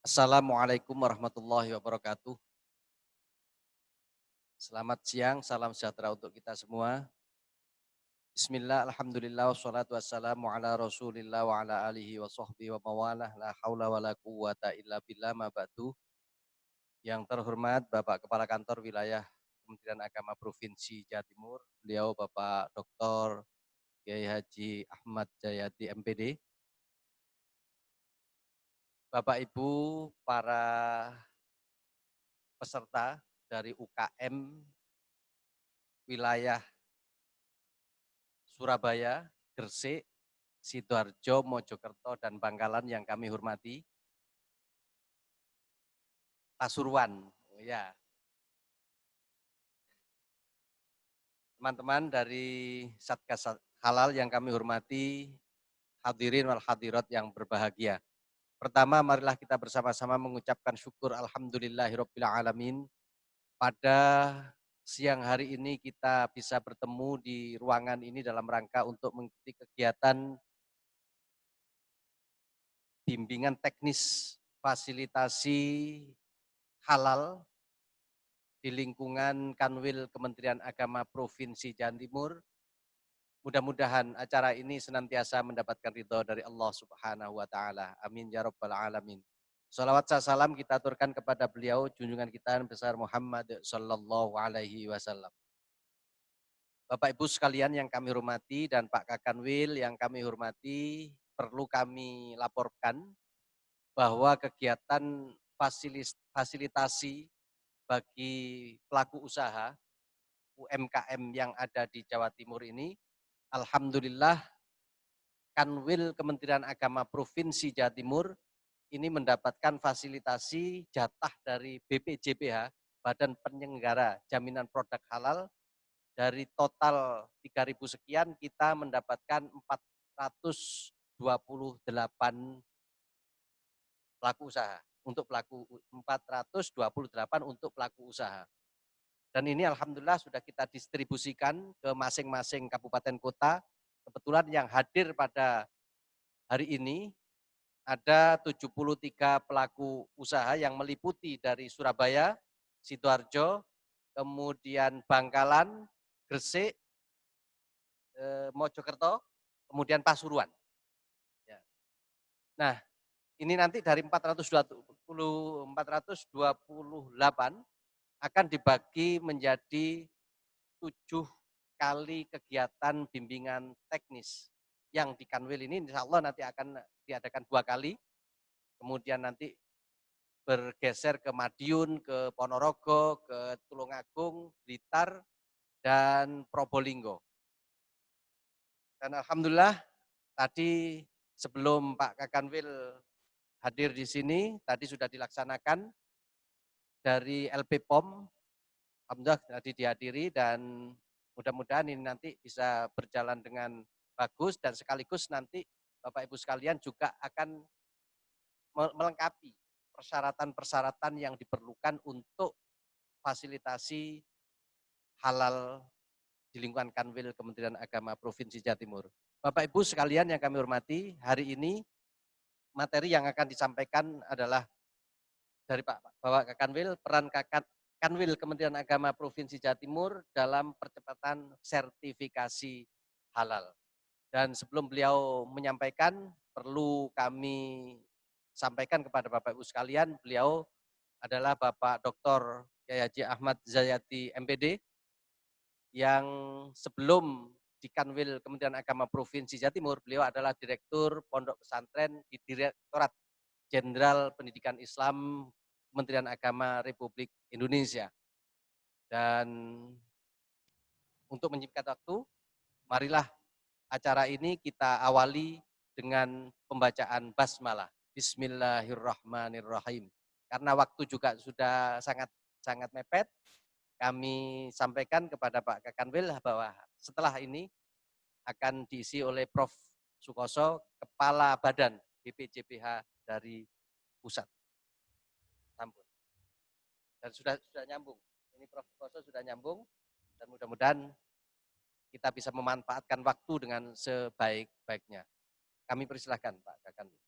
Assalamualaikum warahmatullahi wabarakatuh. Selamat siang, salam sejahtera untuk kita semua. Bismillah, alhamdulillah, wassalatu wassalamu ala rasulillah wa ala alihi wa sahbihi wa mawalah, la hawla wa la quwwata illa billah ma ba'du. Yang terhormat Bapak Kepala Kantor Wilayah Kementerian Agama Provinsi Jawa Timur, beliau Bapak Dr. Kiai Haji Ahmad Jayati MPD, Bapak Ibu para peserta dari UKM wilayah Surabaya, Gresik, Sidoarjo, Mojokerto, dan Bangkalan yang kami hormati, Pasuruan, ya, teman-teman dari Satgas Halal yang kami hormati, hadirin wal hadirat yang berbahagia. Pertama, marilah kita bersama-sama mengucapkan syukur alhamdulillahirabbil alamin. Pada siang hari ini kita bisa bertemu di ruangan ini dalam rangka untuk mengikuti kegiatan bimbingan teknis fasilitasi halal di lingkungan Kanwil Kementerian Agama Provinsi Jawa Timur. Mudah-mudahan acara ini senantiasa mendapatkan ridho dari Allah Subhanahu wa taala. Amin ya rabbal alamin. Salawat salam kita aturkan kepada beliau junjungan kita yang besar Muhammad sallallahu alaihi wasallam. Bapak Ibu sekalian yang kami hormati dan Pak Kakanwil yang kami hormati, perlu kami laporkan bahwa kegiatan fasilitasi bagi pelaku usaha UMKM yang ada di Jawa Timur ini, alhamdulillah Kanwil Kementerian Agama Provinsi Jawa Timur ini mendapatkan fasilitasi jatah dari BPJPH, Badan Penyelenggara Jaminan Produk Halal. Dari total 3.000 sekian kita mendapatkan 428 pelaku usaha untuk pelaku 428 untuk pelaku usaha. Dan ini alhamdulillah sudah kita distribusikan ke masing-masing kabupaten kota. Kebetulan yang hadir pada hari ini ada 73 pelaku usaha yang meliputi dari Surabaya, Sidoarjo, kemudian Bangkalan, Gresik, Mojokerto, kemudian Pasuruan. Ya. Nah, ini nanti dari 428 akan dibagi menjadi 7 kali kegiatan bimbingan teknis yang di Kanwil ini insya Allah nanti akan diadakan 2 kali, kemudian nanti bergeser ke Madiun, ke Ponorogo, ke Tulungagung, Blitar, dan Probolinggo. Dan alhamdulillah tadi sebelum Pak Kakanwil hadir di sini, tadi sudah dilaksanakan dari LP POM, alhamdulillah tadi dihadiri dan mudah-mudahan ini nanti bisa berjalan dengan bagus dan sekaligus nanti Bapak Ibu sekalian juga akan melengkapi persyaratan-persyaratan yang diperlukan untuk fasilitasi halal di lingkungan Kanwil Kementerian Agama Provinsi Jawa Timur. Bapak Ibu sekalian yang kami hormati, hari ini materi yang akan disampaikan adalah dari Pak Bapak Kanwil, peran Kanwil Kementerian Agama Provinsi Jawa Timur dalam percepatan sertifikasi halal. Dan sebelum beliau menyampaikan, perlu kami sampaikan kepada Bapak Ibu sekalian, beliau adalah Bapak Dr. Kiai Haji Ahmad Jayati MPD, yang sebelum di Kanwil Kementerian Agama Provinsi Jawa Timur, beliau adalah Direktur Pondok Pesantren di Direktorat Jenderal Pendidikan Islam Kementerian Agama Republik Indonesia. Dan untuk menyingkat waktu, marilah acara ini kita awali dengan pembacaan basmalah. Bismillahirrahmanirrahim. Karena waktu juga sudah sangat mepet, kami sampaikan kepada Pak Kakanwil bahwa setelah ini akan diisi oleh Prof. Sukoso, Kepala Badan BPJPH dari pusat. Sampun. Dan sudah nyambung. Ini Prof. Sukoso sudah nyambung dan mudah-mudahan kita bisa memanfaatkan waktu dengan sebaik-baiknya. Kami persilahkan Pak Kakanwil.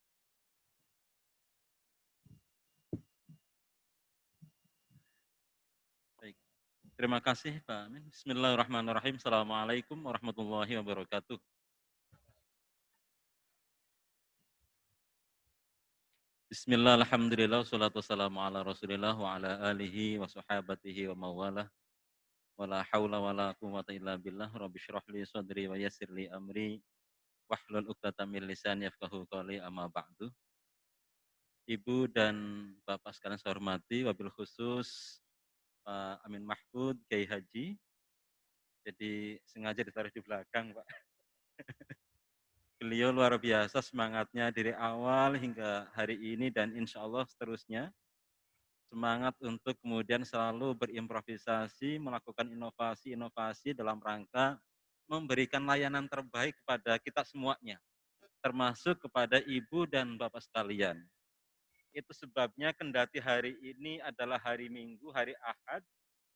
Terima kasih Pak Amin. Bismillahirrahmanirrahim. Assalamualaikum warahmatullahi wabarakatuh. Bismillah, alhamdulillah, wassalatu wassalamu ala rasulillah wa ala alihi wa sahabatihi wa mawalah. Wa la hawla wa la quwwata illa billah. Rabbi syrah li sadri wa yassir li amri. Wahlul uqdatam min lisani yafqahu qawli amma ba'du. Ibu dan Bapak sekalian saya hormati, wabil khusus Pak Amin Mahfud, Kiai Haji. Jadi sengaja ditaruh di belakang, Pak. Beliau luar biasa semangatnya dari awal hingga hari ini dan insya Allah seterusnya. Semangat untuk kemudian selalu berimprovisasi, melakukan inovasi-inovasi dalam rangka memberikan layanan terbaik kepada kita semuanya, termasuk kepada ibu dan bapak sekalian. Itu sebabnya kendati hari ini adalah hari Minggu, hari Ahad,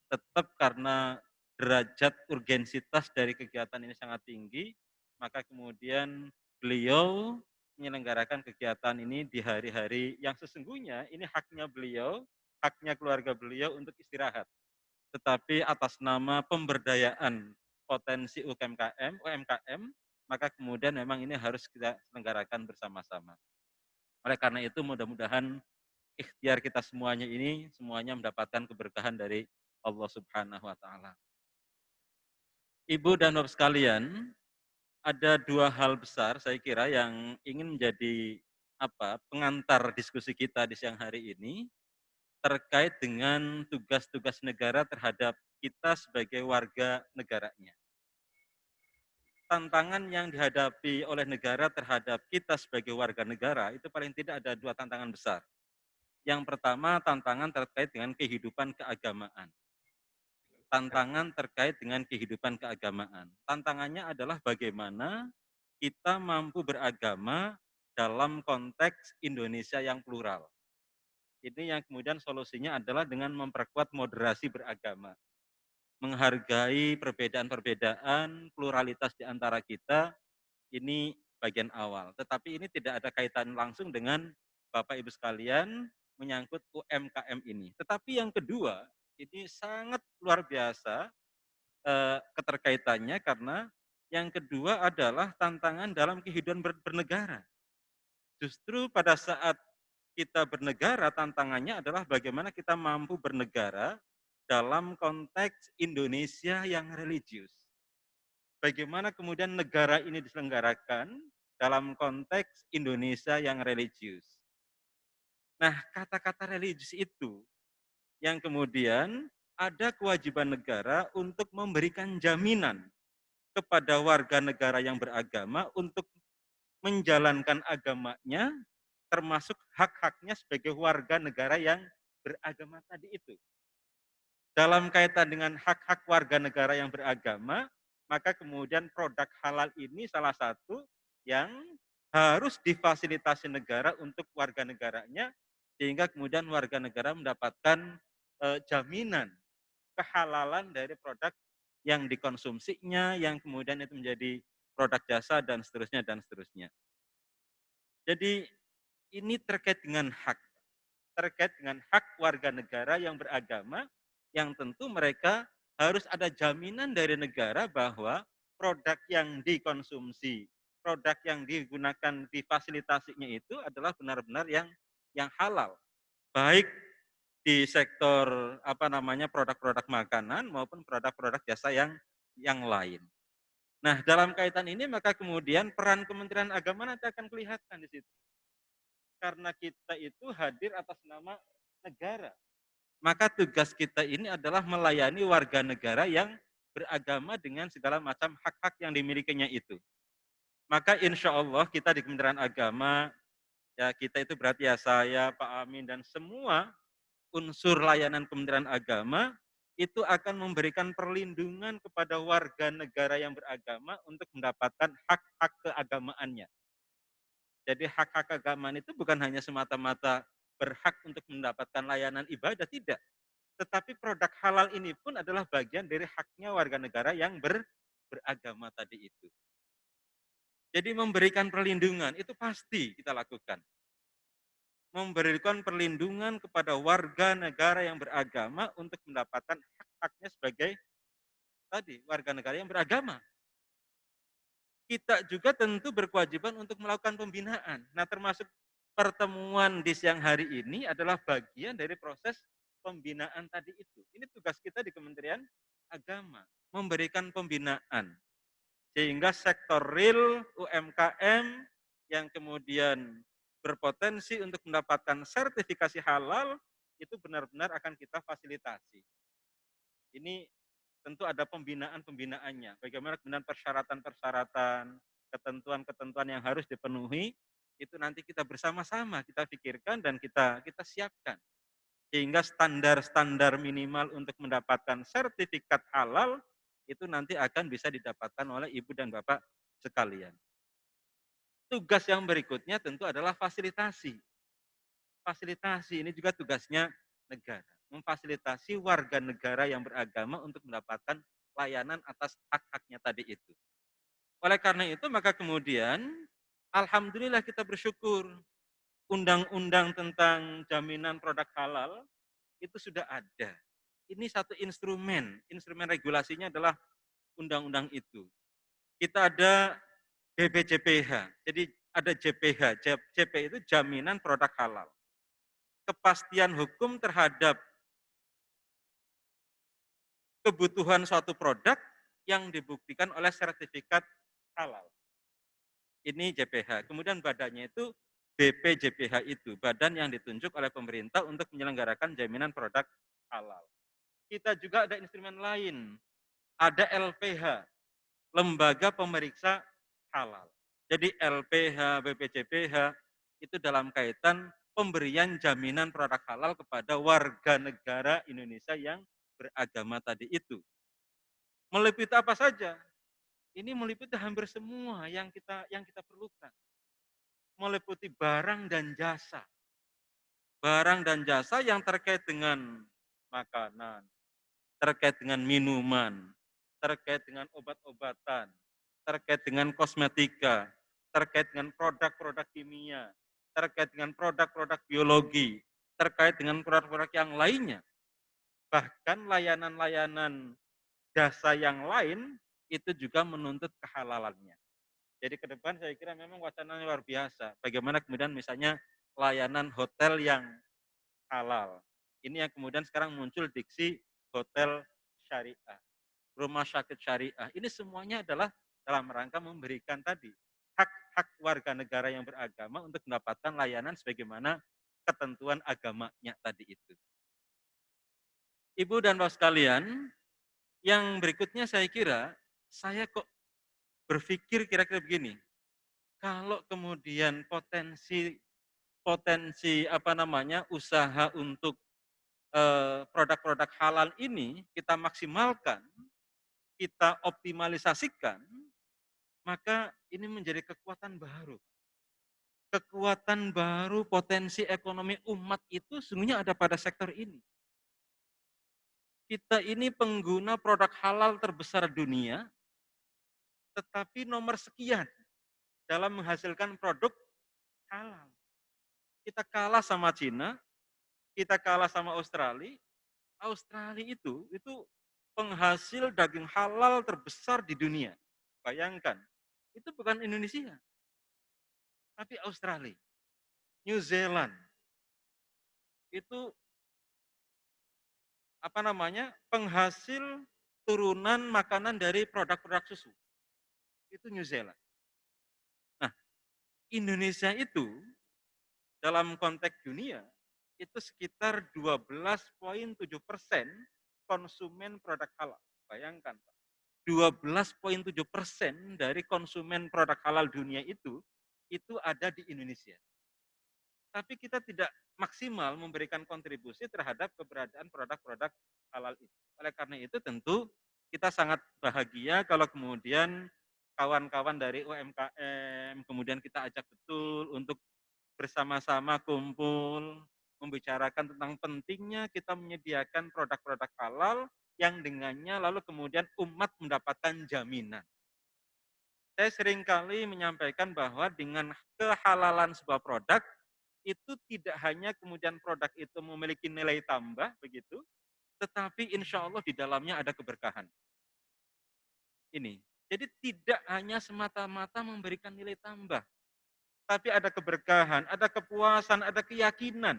tetap karena derajat urgensitas dari kegiatan ini sangat tinggi, maka kemudian beliau menyelenggarakan kegiatan ini di hari-hari yang sesungguhnya ini haknya beliau, haknya keluarga beliau untuk istirahat. Tetapi atas nama pemberdayaan potensi UMKM, maka kemudian memang ini harus kita selenggarakan bersama-sama. Oleh karena itu mudah-mudahan ikhtiar kita semuanya ini semuanya mendapatkan keberkahan dari Allah Subhanahu wa taala. Ibu dan Bapak sekalian, ada dua hal besar saya kira yang ingin menjadi pengantar diskusi kita di siang hari ini terkait dengan tugas-tugas negara terhadap kita sebagai warga negaranya. Tantangan yang dihadapi oleh negara terhadap kita sebagai warga negara itu paling tidak ada dua tantangan besar. Yang pertama tantangan terkait dengan kehidupan keagamaan. Tantangan terkait dengan kehidupan keagamaan. Tantangannya adalah bagaimana kita mampu beragama dalam konteks Indonesia yang plural. Ini yang kemudian solusinya adalah dengan memperkuat moderasi beragama. Menghargai perbedaan-perbedaan, pluralitas di antara kita, ini bagian awal. Tetapi ini tidak ada kaitan langsung dengan Bapak Ibu sekalian menyangkut UMKM ini. Tetapi yang kedua, ini sangat luar biasa keterkaitannya karena yang kedua adalah tantangan dalam kehidupan bernegara. Justru pada saat kita bernegara, tantangannya adalah bagaimana kita mampu bernegara dalam konteks Indonesia yang religius. Bagaimana kemudian negara ini diselenggarakan dalam konteks Indonesia yang religius. Nah, kata-kata religius itu yang kemudian ada kewajiban negara untuk memberikan jaminan kepada warga negara yang beragama untuk menjalankan agamanya, termasuk hak-haknya sebagai warga negara yang beragama tadi itu. Dalam kaitan dengan hak-hak warga negara yang beragama, maka kemudian produk halal ini salah satu yang harus difasilitasi negara untuk warga negaranya, sehingga kemudian warga negara mendapatkan jaminan kehalalan dari produk yang dikonsumsinya, yang kemudian itu menjadi produk jasa dan seterusnya dan seterusnya. Jadi ini terkait dengan hak warga negara yang beragama, yang tentu mereka harus ada jaminan dari negara bahwa produk yang dikonsumsi, produk yang digunakan difasilitasinya itu adalah benar-benar yang halal, baik di sektor produk-produk makanan maupun produk-produk jasa yang lain. Nah, dalam kaitan ini maka kemudian peran Kementerian Agama nanti akan kelihatan di situ. Karena kita itu hadir atas nama negara. Maka tugas kita ini adalah melayani warga negara yang beragama dengan segala macam hak-hak yang dimilikinya itu. Maka insya Allah kita di Kementerian Agama, ya kita itu berarti ya saya, Pak Amin, dan semua unsur layanan Kementerian Agama itu akan memberikan perlindungan kepada warga negara yang beragama untuk mendapatkan hak-hak keagamaannya. Jadi hak-hak keagamaan itu bukan hanya semata-mata berhak untuk mendapatkan layanan ibadah, tidak. Tetapi produk halal ini pun adalah bagian dari haknya warga negara yang beragama tadi itu. Jadi memberikan perlindungan itu pasti kita lakukan. memberikan perlindungan kepada warga negara yang beragama untuk mendapatkan hak-haknya sebagai tadi warga negara yang beragama. Kita juga tentu berkewajiban untuk melakukan pembinaan. Nah, termasuk pertemuan di siang hari ini adalah bagian dari proses pembinaan tadi itu. Ini tugas kita di Kementerian Agama, memberikan pembinaan. Sehingga sektor real, UMKM, yang kemudian berpotensi untuk mendapatkan sertifikasi halal, itu benar-benar akan kita fasilitasi. Ini tentu ada pembinaan-pembinaannya. Bagaimana kemudian persyaratan-persyaratan, ketentuan-ketentuan yang harus dipenuhi, itu nanti kita bersama-sama kita pikirkan dan kita siapkan. Sehingga standar-standar minimal untuk mendapatkan sertifikat halal itu nanti akan bisa didapatkan oleh Ibu dan Bapak sekalian. Tugas yang berikutnya tentu adalah fasilitasi. Fasilitasi ini juga tugasnya negara. Memfasilitasi warga negara yang beragama untuk mendapatkan layanan atas hak-haknya tadi itu. Oleh karena itu maka kemudian alhamdulillah kita bersyukur undang-undang tentang jaminan produk halal itu sudah ada. Ini satu instrumen regulasinya adalah undang-undang itu. Kita ada BPJPH, jadi ada JPH, JP itu jaminan produk halal. Kepastian hukum terhadap kebutuhan suatu produk yang dibuktikan oleh sertifikat halal. Ini JPH. Kemudian badannya itu BPJPH itu, badan yang ditunjuk oleh pemerintah untuk menyelenggarakan jaminan produk halal. Kita juga ada instrumen lain, ada LPH, Lembaga Pemeriksa Halal. Jadi LPH, BPJPH itu dalam kaitan pemberian jaminan produk halal kepada warga negara Indonesia yang beragama tadi itu. Meliputi apa saja? Ini meliputi hampir semua yang kita perlukan. Meliputi barang dan jasa. Barang dan jasa yang terkait dengan makanan, terkait dengan minuman, terkait dengan obat-obatan, terkait dengan kosmetika, terkait dengan produk-produk kimia, terkait dengan produk-produk biologi, terkait dengan produk-produk yang lainnya. Bahkan layanan-layanan jasa yang lain itu juga menuntut kehalalannya. Jadi ke depan saya kira memang wacananya luar biasa. Bagaimana kemudian misalnya layanan hotel yang halal. Ini yang kemudian sekarang muncul diksi hotel syariah, rumah sakit syariah. Ini semuanya adalah dalam rangka memberikan tadi hak-hak warga negara yang beragama untuk mendapatkan layanan sebagaimana ketentuan agamanya tadi itu. Ibu dan Bapak sekalian, yang berikutnya saya kira, saya kok berpikir kira-kira begini, kalau kemudian potensi usaha untuk produk-produk halal ini kita maksimalkan, kita optimalisasikan, maka ini menjadi kekuatan baru. Kekuatan baru potensi ekonomi umat itu sesungguhnya ada pada sektor ini. Kita ini pengguna produk halal terbesar dunia, tetapi nomor sekian dalam menghasilkan produk halal. Kita kalah sama Cina, kita kalah sama Australia. Australia itu penghasil daging halal terbesar di dunia. Bayangkan, itu bukan Indonesia, tapi Australia, New Zealand. Itu penghasil turunan makanan dari produk-produk susu. Itu New Zealand. Nah, Indonesia itu dalam konteks dunia itu sekitar 12,7% konsumen produk halal. Bayangkan, 12,7% dari konsumen produk halal dunia itu ada di Indonesia. Tapi kita tidak maksimal memberikan kontribusi terhadap keberadaan produk-produk halal itu. Oleh karena itu tentu kita sangat bahagia kalau kemudian kawan-kawan dari UMKM, kemudian kita ajak betul untuk bersama-sama kumpul, membicarakan tentang pentingnya kita menyediakan produk-produk halal yang dengannya lalu kemudian umat mendapatkan jaminan. Saya seringkali menyampaikan bahwa dengan kehalalan sebuah produk, itu tidak hanya kemudian produk itu memiliki nilai tambah begitu, tetapi insya Allah di dalamnya ada keberkahan. Ini. Jadi tidak hanya semata-mata memberikan nilai tambah, tapi ada keberkahan, ada kepuasan, ada keyakinan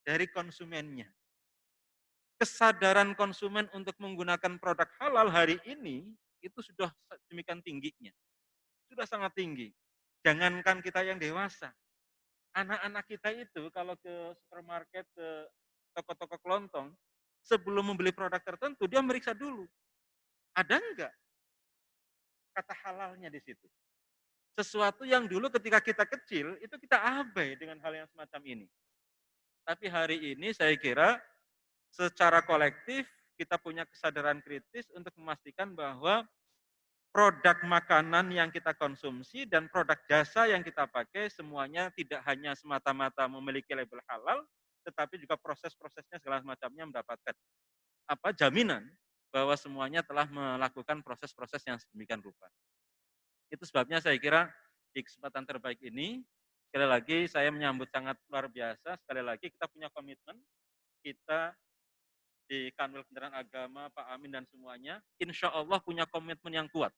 dari konsumennya. Kesadaran konsumen untuk menggunakan produk halal hari ini itu sudah demikian tingginya. Sudah sangat tinggi. Jangankan kita yang dewasa, anak-anak kita itu kalau ke supermarket, ke toko-toko kelontong, sebelum membeli produk tertentu, dia meriksa dulu. Ada enggak kata halalnya di situ? Sesuatu yang dulu ketika kita kecil, itu kita abai dengan hal yang semacam ini. Tapi hari ini saya kira secara kolektif kita punya kesadaran kritis untuk memastikan bahwa produk makanan yang kita konsumsi dan produk jasa yang kita pakai semuanya tidak hanya semata-mata memiliki label halal, tetapi juga proses-prosesnya segala macamnya mendapatkan jaminan bahwa semuanya telah melakukan proses-proses yang sedemikian rupa. Itu sebabnya saya kira di kesempatan terbaik ini, sekali lagi saya menyambut sangat luar biasa, sekali lagi kita punya komitmen, kita di Kanwil Kementerian Agama, Pak Amin dan semuanya, insya Allah punya komitmen yang kuat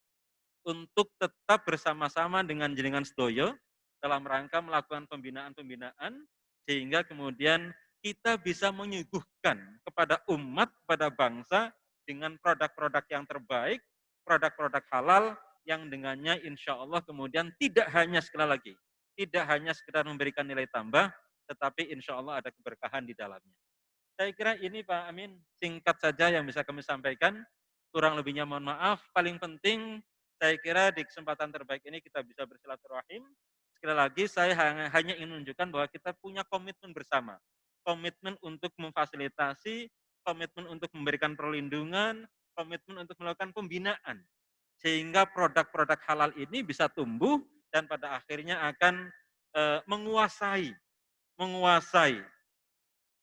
untuk tetap bersama-sama dengan jenengan sedoyo dalam rangka melakukan pembinaan-pembinaan sehingga kemudian kita bisa menyuguhkan kepada umat, kepada bangsa dengan produk-produk yang terbaik, produk-produk halal yang dengannya insya Allah kemudian tidak hanya sekali lagi, tidak hanya sekedar memberikan nilai tambah, tetapi insya Allah ada keberkahan di dalamnya. Saya kira ini Pak Amin, singkat saja yang bisa kami sampaikan. Kurang lebihnya mohon maaf. Paling penting saya kira di kesempatan terbaik ini kita bisa bersilaturahim. Sekali lagi saya hanya ingin menunjukkan bahwa kita punya komitmen bersama. Komitmen untuk memfasilitasi, komitmen untuk memberikan perlindungan, komitmen untuk melakukan pembinaan. Sehingga produk-produk halal ini bisa tumbuh dan pada akhirnya akan menguasai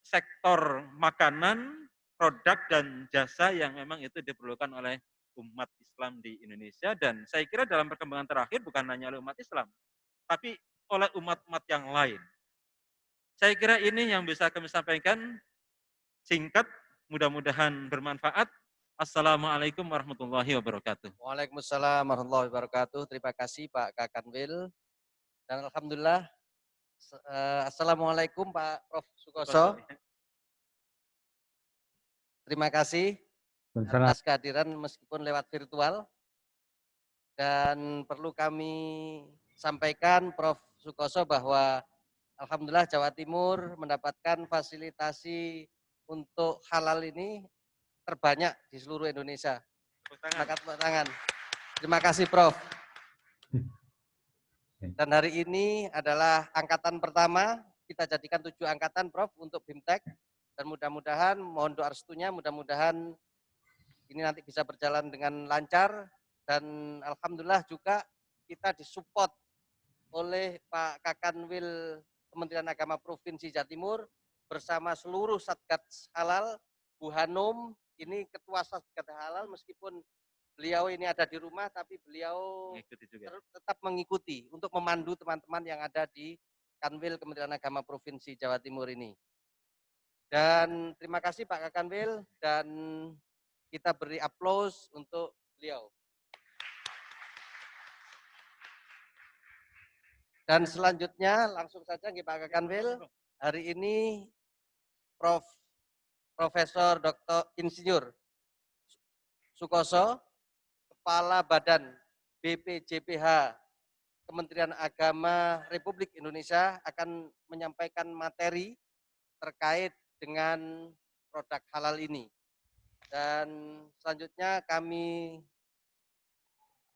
sektor makanan, produk dan jasa yang memang itu diperlukan oleh umat Islam di Indonesia. Dan saya kira dalam perkembangan terakhir bukan hanya oleh umat Islam, tapi oleh umat-umat yang lain. Saya kira ini yang bisa kami sampaikan, singkat, mudah-mudahan bermanfaat. Assalamualaikum warahmatullahi wabarakatuh. Waalaikumsalam warahmatullahi wabarakatuh. Terima kasih Pak Kakanwil. Dan alhamdulillah, Assalamualaikum Pak Prof. Sukoso. Terima kasih atas kehadiran meskipun lewat virtual. Dan perlu kami sampaikan Prof. Sukoso bahwa alhamdulillah Jawa Timur mendapatkan fasilitasi untuk halal ini terbanyak di seluruh Indonesia. Tepuk tangan. Terima kasih Prof. Dan hari ini adalah angkatan pertama, kita jadikan 7 angkatan Prof untuk BIMTEK. Dan mudah-mudahan, mohon doa restunya, mudah-mudahan ini nanti bisa berjalan dengan lancar. Dan alhamdulillah juga kita disupport oleh Pak Kakanwil Kementerian Agama Provinsi Jawa Timur bersama seluruh Satgas Halal, Bu Hanum, ini ketua Satgas Halal meskipun beliau ini ada di rumah, tapi beliau tetap mengikuti untuk memandu teman-teman yang ada di Kanwil Kementerian Agama Provinsi Jawa Timur ini. Dan terima kasih Pak Kakanwil, dan kita beri aplaus untuk beliau. Dan selanjutnya langsung saja Pak Kakanwil, hari ini Profesor Dr. Insinyur Sukoso, Kepala Badan BPJPH Kementerian Agama Republik Indonesia akan menyampaikan materi terkait dengan produk halal ini. Dan selanjutnya kami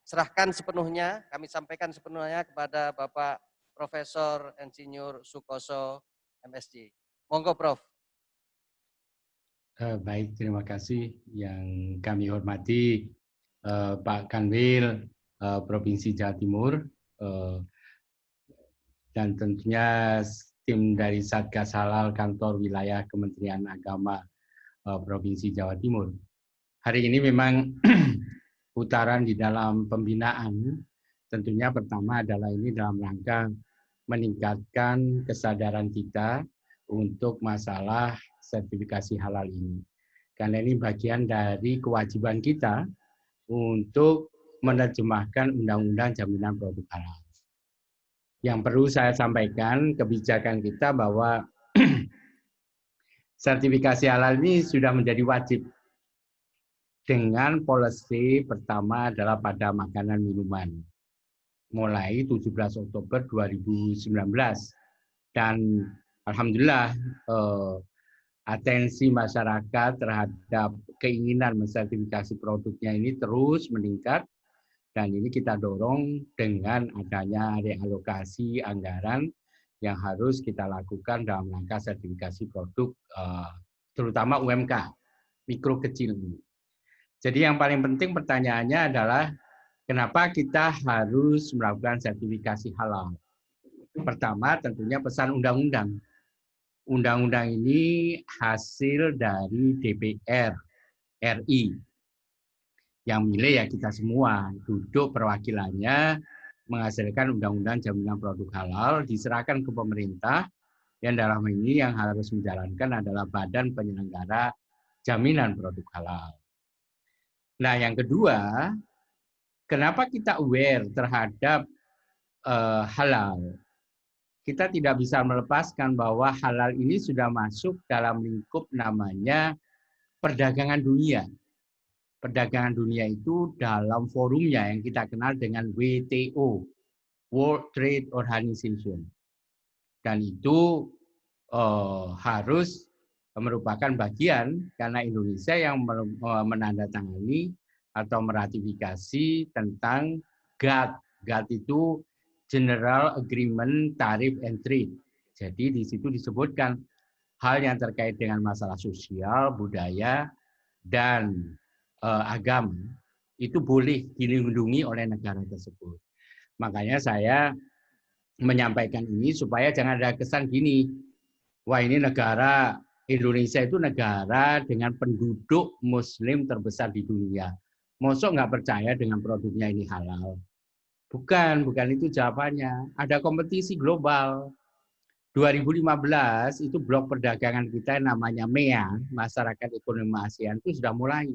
serahkan sepenuhnya, kami sampaikan sepenuhnya kepada Bapak Profesor Insinyur Sukoso, MSc. Monggo Prof. Baik, terima kasih yang kami hormati Pak Kanwil Provinsi Jawa Timur dan tentunya tim dari Satgas Halal Kantor Wilayah Kementerian Agama Provinsi Jawa Timur. Hari ini memang putaran di dalam pembinaan, tentunya pertama adalah ini dalam rangka meningkatkan kesadaran kita untuk masalah sertifikasi halal ini. Karena ini bagian dari kewajiban kita untuk menerjemahkan Undang-Undang Jaminan Produk Halal. Yang perlu saya sampaikan, kebijakan kita bahwa sertifikasi halal ini sudah menjadi wajib dengan policy pertama adalah pada makanan minuman. Mulai 17 Oktober 2019. Dan alhamdulillah atensi masyarakat terhadap keinginan mensertifikasi produknya ini terus meningkat, dan ini kita dorong dengan adanya realokasi anggaran yang harus kita lakukan dalam rangka sertifikasi produk terutama UMK, mikro kecil ini. Jadi yang paling penting pertanyaannya adalah kenapa kita harus melakukan sertifikasi halal? Pertama tentunya pesan undang-undang. Undang-undang ini hasil dari DPR RI. Yang milih ya kita semua, duduk perwakilannya menghasilkan Undang-Undang Jaminan Produk Halal, diserahkan ke pemerintah, yang dalam ini yang harus menjalankan adalah Badan Penyelenggara Jaminan Produk Halal. Nah yang kedua, kenapa kita aware terhadap halal? Kita tidak bisa melepaskan bahwa halal ini sudah masuk dalam lingkup namanya perdagangan dunia. Perdagangan dunia itu dalam forumnya yang kita kenal dengan WTO, World Trade Organization. Dan itu harus merupakan bagian karena Indonesia yang menandatangani atau meratifikasi tentang GATT. GATT itu General Agreement Tariff and Trade. Jadi di situ disebutkan hal yang terkait dengan masalah sosial, budaya, dan agama itu boleh dilindungi oleh negara tersebut. Makanya saya menyampaikan ini supaya jangan ada kesan gini, wah ini negara Indonesia itu negara dengan penduduk Muslim terbesar di dunia. Mosok nggak percaya dengan produknya ini halal? Bukan itu jawabannya. Ada kompetisi global. 2015 itu blok perdagangan kita namanya MEA, Masyarakat Ekonomi ASEAN itu sudah mulai.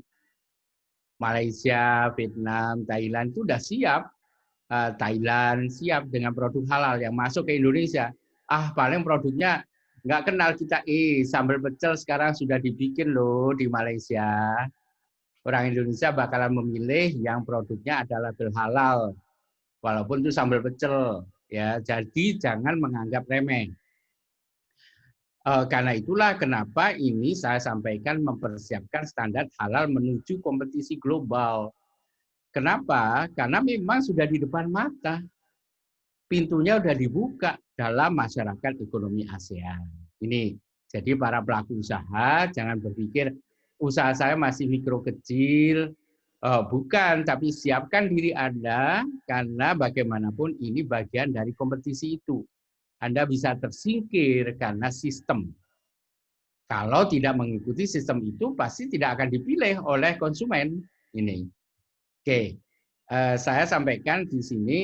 Malaysia, Vietnam, Thailand itu sudah siap. Thailand siap dengan produk halal yang masuk ke Indonesia. Paling produknya nggak kenal kita. Sambal pecel sekarang sudah dibikin loh di Malaysia. Orang Indonesia bakalan memilih yang produknya adalah halal. Walaupun itu sambal pecel, ya. Jadi jangan menganggap remeh. Karena itulah kenapa ini saya sampaikan mempersiapkan standar halal menuju kompetisi global. Kenapa? Karena memang sudah di depan mata. Pintunya sudah dibuka dalam masyarakat ekonomi ASEAN. Ini, jadi para pelaku usaha jangan berpikir usaha saya masih mikro kecil. Bukan, tapi siapkan diri Anda karena bagaimanapun ini bagian dari kompetisi itu. Anda bisa tersingkir karena sistem. Kalau tidak mengikuti sistem itu, pasti tidak akan dipilih oleh konsumen. Ini. Oke, saya sampaikan di sini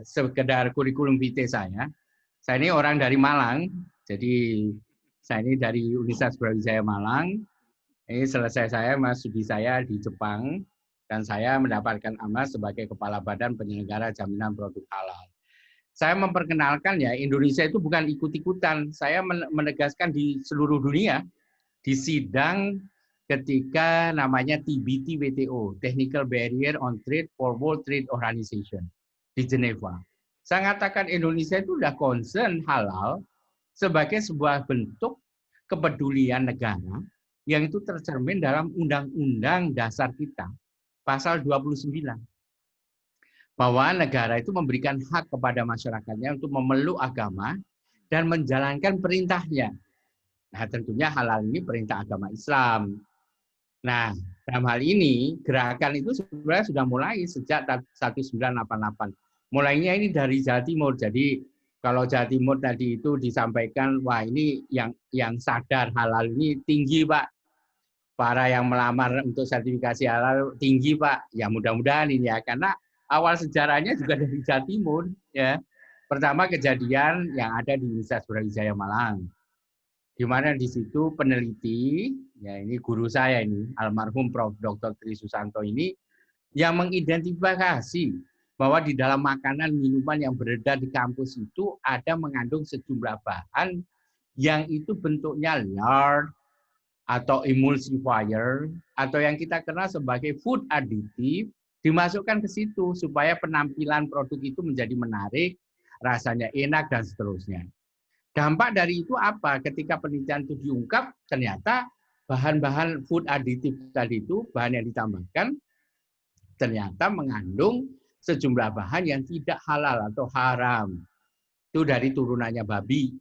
sekedar kurikulum vitae saya. Saya ini orang dari Malang, jadi saya ini dari Universitas Brawijaya Malang. Ini selesai saya mas studi saya di Jepang dan saya mendapatkan amanah sebagai Kepala Badan Penyelenggara Jaminan Produk Halal. Saya memperkenalkan ya Indonesia itu bukan ikut-ikutan. Saya menegaskan di seluruh dunia di sidang ketika namanya TBT WTO, Technical Barrier on Trade for World Trade Organization di Geneva. Saya katakan Indonesia itu sudah concern halal sebagai sebuah bentuk kepedulian negara yang itu tercermin dalam Undang-Undang Dasar kita, pasal 29. Bahwa negara itu memberikan hak kepada masyarakatnya untuk memeluk agama dan menjalankan perintahnya. Nah, tentunya halal ini perintah agama Islam. Nah, dalam hal ini, gerakan itu sebenarnya sudah mulai sejak 1988. Mulainya ini dari Jawa Timur. Jadi, kalau Jawa Timur tadi itu disampaikan, wah ini yang sadar halal ini tinggi, Pak. Para yang melamar untuk sertifikasi halal tinggi, Pak. Ya mudah-mudahan ini ya, karena awal sejarahnya juga dari Jawa Timur, ya. Pertama kejadian yang ada di Universitas Brawijaya Malang, di mana di situ peneliti, ya ini guru saya ini, almarhum Prof. Dr. Tri Susanto ini, yang mengidentifikasi bahwa di dalam makanan minuman yang beredar di kampus itu ada mengandung sejumlah bahan yang itu bentuknya lard atau emulsifier atau yang kita kenal sebagai food additive dimasukkan ke situ supaya penampilan produk itu menjadi menarik, rasanya enak dan seterusnya. Dampak dari itu apa? Ketika penelitian itu diungkap, ternyata bahan-bahan food additive tadi itu, bahan yang ditambahkan, ternyata mengandung sejumlah bahan yang tidak halal atau haram. Itu dari turunannya babi.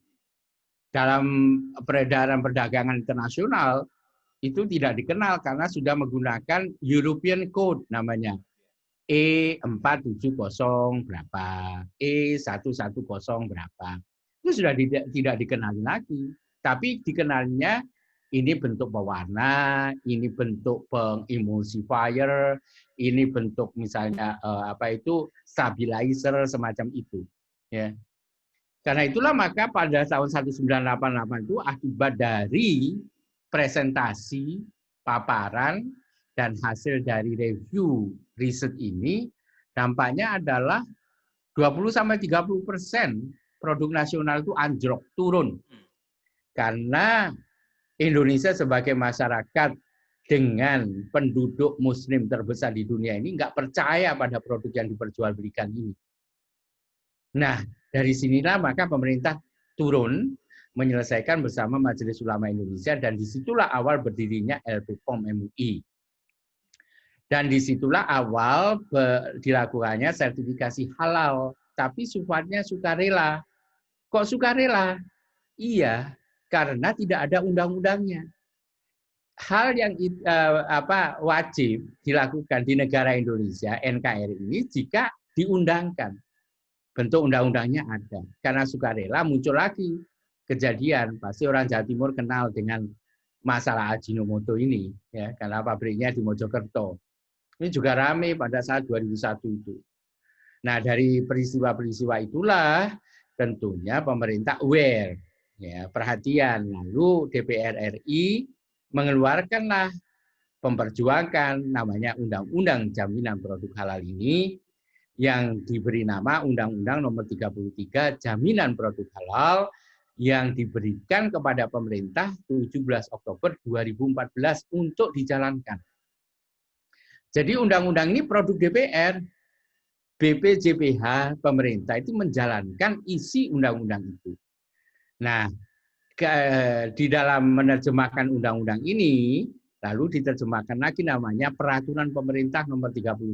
Dalam peredaran perdagangan internasional, itu tidak dikenal karena sudah menggunakan European Code namanya. E470 berapa, E110 berapa. Itu sudah tidak dikenali lagi. Tapi dikenalnya ini bentuk pewarna, ini bentuk pengemulsifier, ini bentuk misalnya stabilizer semacam itu. Ya. Karena itulah maka pada tahun 1988 itu akibat dari presentasi, paparan, dan hasil dari review riset ini, dampaknya adalah 20-30% produk nasional itu anjlok, turun. Karena Indonesia sebagai masyarakat dengan penduduk muslim terbesar di dunia ini nggak percaya pada produk yang diperjualbelikan ini. Nah, dari sinilah maka pemerintah turun menyelesaikan bersama Majelis Ulama Indonesia dan disitulah awal berdirinya LPPOM MUI. Dan disitulah awal dilakukannya sertifikasi halal, tapi sifatnya sukarela. Kok sukarela? Iya, karena tidak ada undang-undangnya. Hal yang wajib dilakukan di negara Indonesia, NKRI ini, jika diundangkan. Bentuk undang-undangnya ada. Karena sukarela muncul lagi kejadian. Pasti orang Jawa Timur kenal dengan masalah Ajinomoto ini, ya, karena pabriknya di Mojokerto. Ini juga ramai pada saat 2001 itu. Nah, dari peristiwa-peristiwa itulah tentunya pemerintah aware, ya, perhatian. Lalu DPR RI mengeluarkanlah memperjuangkan namanya Undang-Undang Jaminan Produk Halal ini yang diberi nama Undang-Undang Nomor 33 Jaminan Produk Halal yang diberikan kepada pemerintah 17 Oktober 2014 untuk dijalankan. Jadi undang-undang ini produk DPR, BPJPH, pemerintah itu menjalankan isi undang-undang itu. Nah, di dalam menerjemahkan undang-undang ini, lalu diterjemahkan lagi namanya Peraturan Pemerintah Nomor 31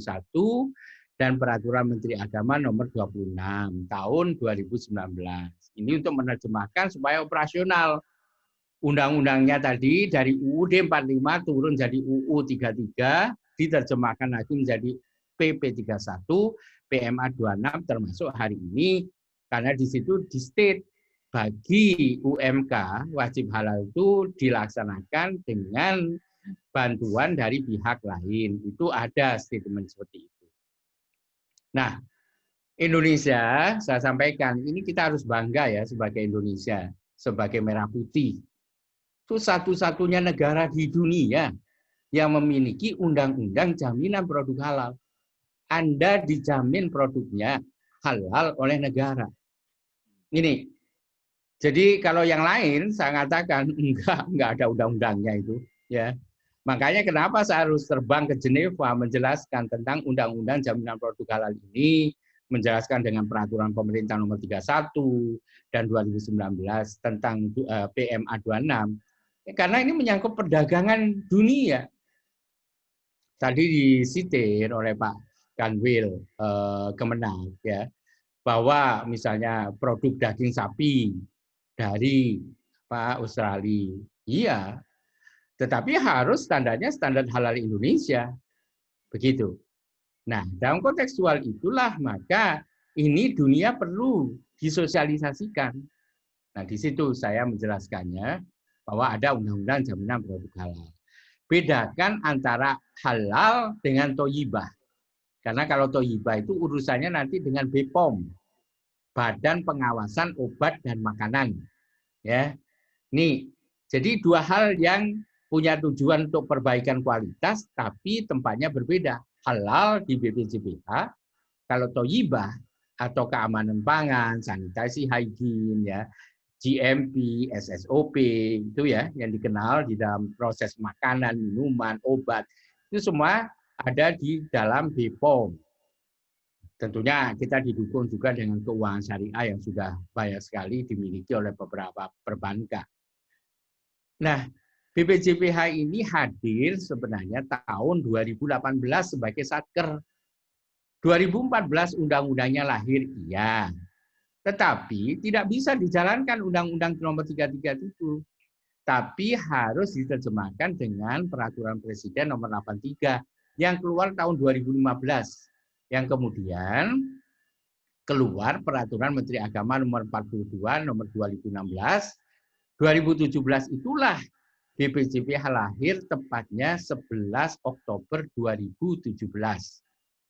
dan Peraturan Menteri Agama Nomor 26 tahun 2019. Ini untuk menerjemahkan supaya operasional. Undang-undangnya tadi dari UUD 45 turun jadi UU 33, diterjemahkan lagi menjadi PP 31, PMA 26 termasuk hari ini, karena di situ di state bagi UMK wajib halal itu dilaksanakan dengan bantuan dari pihak lain. Itu ada statement seperti itu. Nah, Indonesia, saya sampaikan, ini kita harus bangga ya sebagai Indonesia, sebagai merah putih. Itu satu-satunya negara di dunia yang memiliki undang-undang jaminan produk halal. Anda dijamin produknya halal oleh negara. Ini. Jadi kalau yang lain saya katakan enggak ada undang-undangnya itu, ya. Makanya kenapa saya harus terbang ke Jeneva menjelaskan tentang undang-undang jaminan produk halal ini, menjelaskan dengan peraturan pemerintah nomor 31 dan 2019 tentang PMA 26. Karena ini menyangkut perdagangan dunia. Tadi disitir oleh Pak Kanwil Kemenang, ya, bahwa misalnya produk daging sapi dari Australia, iya, tetapi harus standarnya standar halal Indonesia, begitu. Nah, dalam kontekstual itulah maka ini dunia perlu disosialisasikan. Nah, di situ saya menjelaskannya bahwa ada undang-undang jaminan produk halal. Bedakan antara halal dengan thayyibah. Karena kalau thayyibah itu urusannya nanti dengan BPOM. Badan Pengawasan Obat dan Makanan. Ya, nih, jadi dua hal yang punya tujuan untuk perbaikan kualitas, tapi tempatnya berbeda. Halal di BPJPH, kalau Thayyibah atau keamanan pangan, sanitasi, hygiene, ya, GMP, SSOP, itu ya yang dikenal di dalam proses makanan, minuman, obat, itu semua ada di dalam BPOM. Tentunya kita didukung juga dengan keuangan syariah yang sudah banyak sekali dimiliki oleh beberapa perbankan. Nah, BPJPH ini hadir sebenarnya tahun 2018 sebagai Satker. 2014 undang-undangnya lahir, iya. Tetapi tidak bisa dijalankan Undang-Undang Nomor 33 itu. Tapi harus diterjemahkan dengan Peraturan Presiden Nomor 83 yang keluar tahun 2015. Yang kemudian keluar Peraturan Menteri Agama Nomor 42 Nomor 2016. 2017 itulah BPJPH lahir tepatnya 11 Oktober 2017.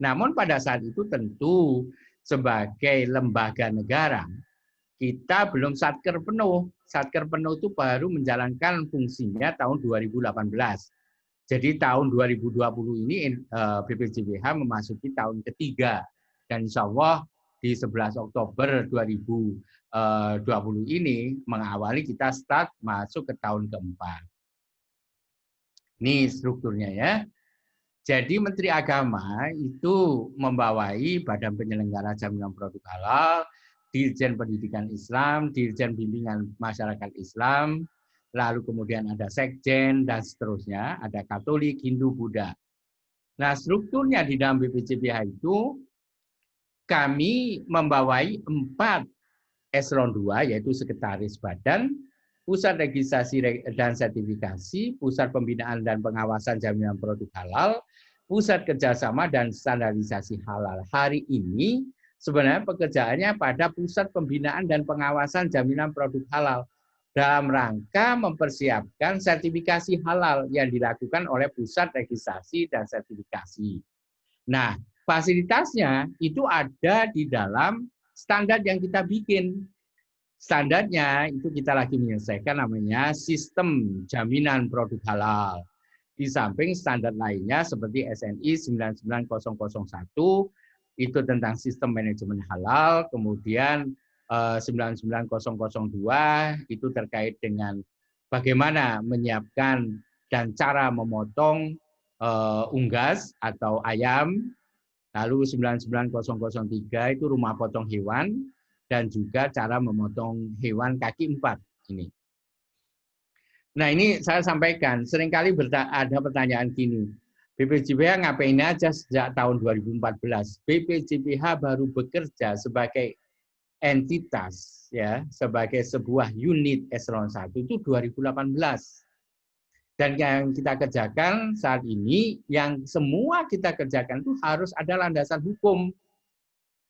Namun pada saat itu tentu sebagai lembaga negara kita belum satker penuh. Satker penuh itu baru menjalankan fungsinya tahun 2018. Jadi tahun 2020 ini BPJPH memasuki tahun ketiga. Dan insya Allah di 11 Oktober 2020 ini mengawali kita start masuk ke tahun keempat. Ini strukturnya ya. Jadi Menteri Agama itu membawai Badan Penyelenggara Jaminan Produk Halal, Dirjen Pendidikan Islam, Dirjen Bimbingan Masyarakat Islam, lalu kemudian ada Sekjen, dan seterusnya, ada Katolik, Hindu, Buddha. Nah, strukturnya di dalam BPJPH itu, kami membawai 4 eselon 2, yaitu Sekretaris Badan, Pusat Registrasi dan Sertifikasi, Pusat Pembinaan dan Pengawasan Jaminan Produk Halal, Pusat Kerjasama dan Standarisasi Halal. Hari ini sebenarnya pekerjaannya pada Pusat Pembinaan dan Pengawasan Jaminan Produk Halal dalam rangka mempersiapkan sertifikasi halal yang dilakukan oleh Pusat Registrasi dan Sertifikasi. Nah, fasilitasnya itu ada di dalam standar yang kita bikin. Standarnya itu kita lagi menyelesaikan namanya Sistem Jaminan Produk Halal. Di samping standar lainnya seperti SNI 99001 itu tentang sistem manajemen halal, kemudian 99002 itu terkait dengan bagaimana menyiapkan dan cara memotong unggas atau ayam, lalu 99003 itu rumah potong hewan, dan juga cara memotong hewan kaki 4 ini. Nah ini saya sampaikan, seringkali ada pertanyaan gini, BPJPH ngapain aja sejak tahun 2014? BPJPH baru bekerja sebagai entitas, ya, sebagai sebuah unit eselon 1 itu 2018. Dan yang kita kerjakan saat ini, yang semua kita kerjakan itu harus ada landasan hukum.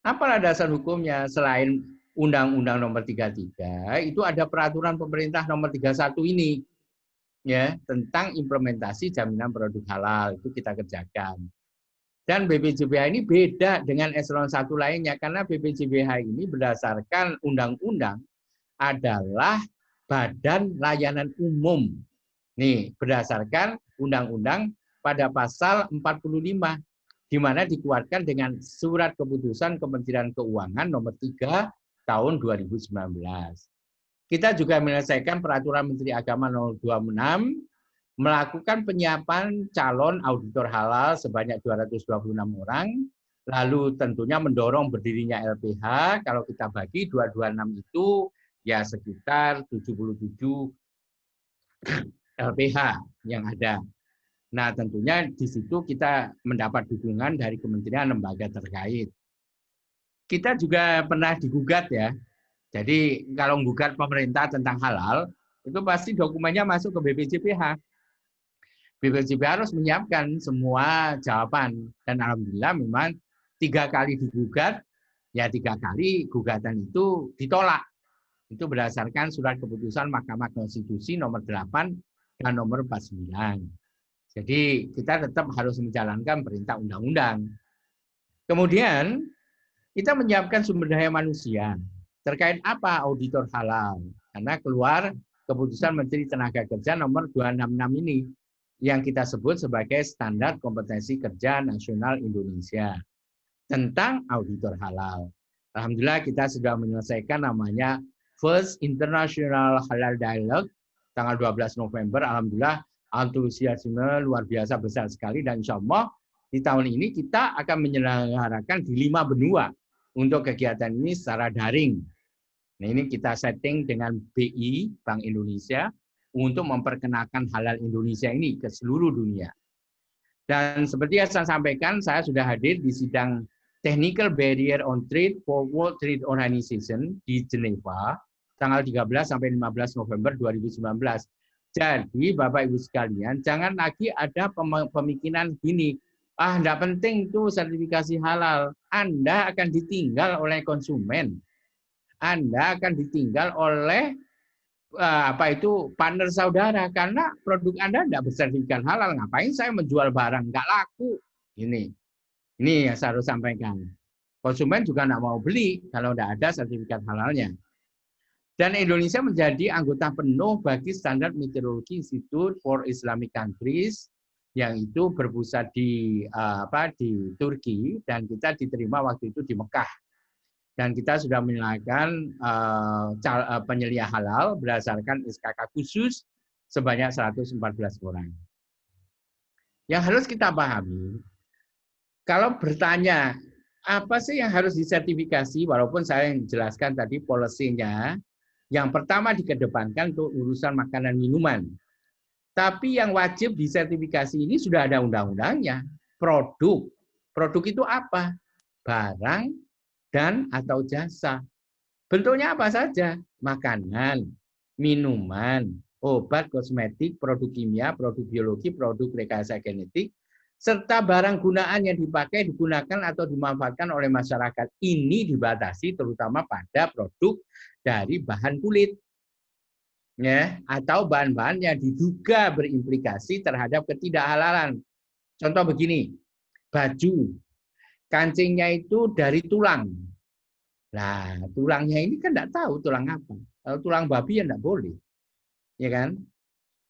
Apa landasan hukumnya? Selain Undang-Undang Nomor 33, itu ada Peraturan Pemerintah Nomor 31 ini, ya, tentang implementasi jaminan produk halal, itu kita kerjakan. Dan BPJPH ini beda dengan eselon 1 lainnya, karena BPJPH ini berdasarkan undang-undang adalah badan layanan umum. Nih, berdasarkan undang-undang pada pasal 45, di mana dikuatkan dengan surat keputusan Kementerian Keuangan nomor 3 tahun 2019. Kita juga menyelesaikan Peraturan Menteri Agama nomor 26, melakukan penyiapan calon auditor halal sebanyak 226 orang, lalu tentunya mendorong berdirinya LPH, kalau kita bagi 226 itu ya sekitar 77 LPH yang ada. Nah tentunya di situ kita mendapat dukungan dari kementerian lembaga terkait. Kita juga pernah digugat ya, jadi kalau menggugat pemerintah tentang halal, itu pasti dokumennya masuk ke BPJPH. BPJPH harus menyiapkan semua jawaban. Dan alhamdulillah memang 3 kali digugat, ya 3 kali gugatan itu ditolak. Itu berdasarkan surat keputusan Mahkamah Konstitusi nomor 8 dan nomor 49. Jadi kita tetap harus menjalankan perintah undang-undang. Kemudian kita menyiapkan sumber daya manusia. Terkait apa auditor halal? Karena keluar keputusan Menteri Tenaga Kerja nomor 266 ini yang kita sebut sebagai Standar Kompetensi Kerja Nasional Indonesia tentang auditor halal. Alhamdulillah kita sudah menyelesaikan namanya First International Halal Dialogue tanggal 12 November. Alhamdulillah antusiasme luar biasa besar sekali dan insya Allah di tahun ini kita akan menyelenggarakan di 5 benua untuk kegiatan ini secara daring. Nah, ini kita setting dengan BI, Bank Indonesia, untuk memperkenalkan halal Indonesia ini ke seluruh dunia. Dan seperti yang saya sampaikan, saya sudah hadir di sidang Technical Barrier on Trade for World Trade Organization di Geneva, tanggal 13 sampai 15 November 2019. Jadi, Bapak Ibu sekalian, jangan lagi ada pemikiran gini, enggak penting tuh sertifikasi halal. Anda akan ditinggal oleh konsumen. Anda akan ditinggal oleh partner saudara karena produk Anda enggak bersertifikat halal. Ngapain saya menjual barang enggak laku? Ini yang saya harus sampaikan. Konsumen juga enggak mau beli kalau enggak ada sertifikat halalnya. Dan Indonesia menjadi anggota penuh bagi Standar Meteorologi Institute for Islamic Countries yang itu berpusat di Turki dan kita diterima waktu itu di Mekah. Dan kita sudah menyalakan penyelia halal berdasarkan SKK khusus sebanyak 114 orang. Yang harus kita pahami, kalau bertanya apa sih yang harus disertifikasi, walaupun saya yang jelaskan tadi policy-nya, yang pertama dikedepankan untuk urusan makanan minuman. Tapi yang wajib disertifikasi ini sudah ada undang-undangnya. Produk. Produk itu apa? Barang dan atau jasa. Bentuknya apa saja? Makanan, minuman, obat, kosmetik, produk kimia, produk biologi, produk rekayasa genetik, serta barang gunaan yang dipakai, digunakan, atau dimanfaatkan oleh masyarakat. Ini dibatasi terutama pada produk dari bahan kulit. Ya, atau bahan-bahan yang diduga berimplikasi terhadap ketidakhalalan. Contoh begini, baju, kancingnya itu dari tulang. Nah, tulangnya ini kan tidak tahu tulang apa. Kalau tulang babi ya tidak boleh, ya kan?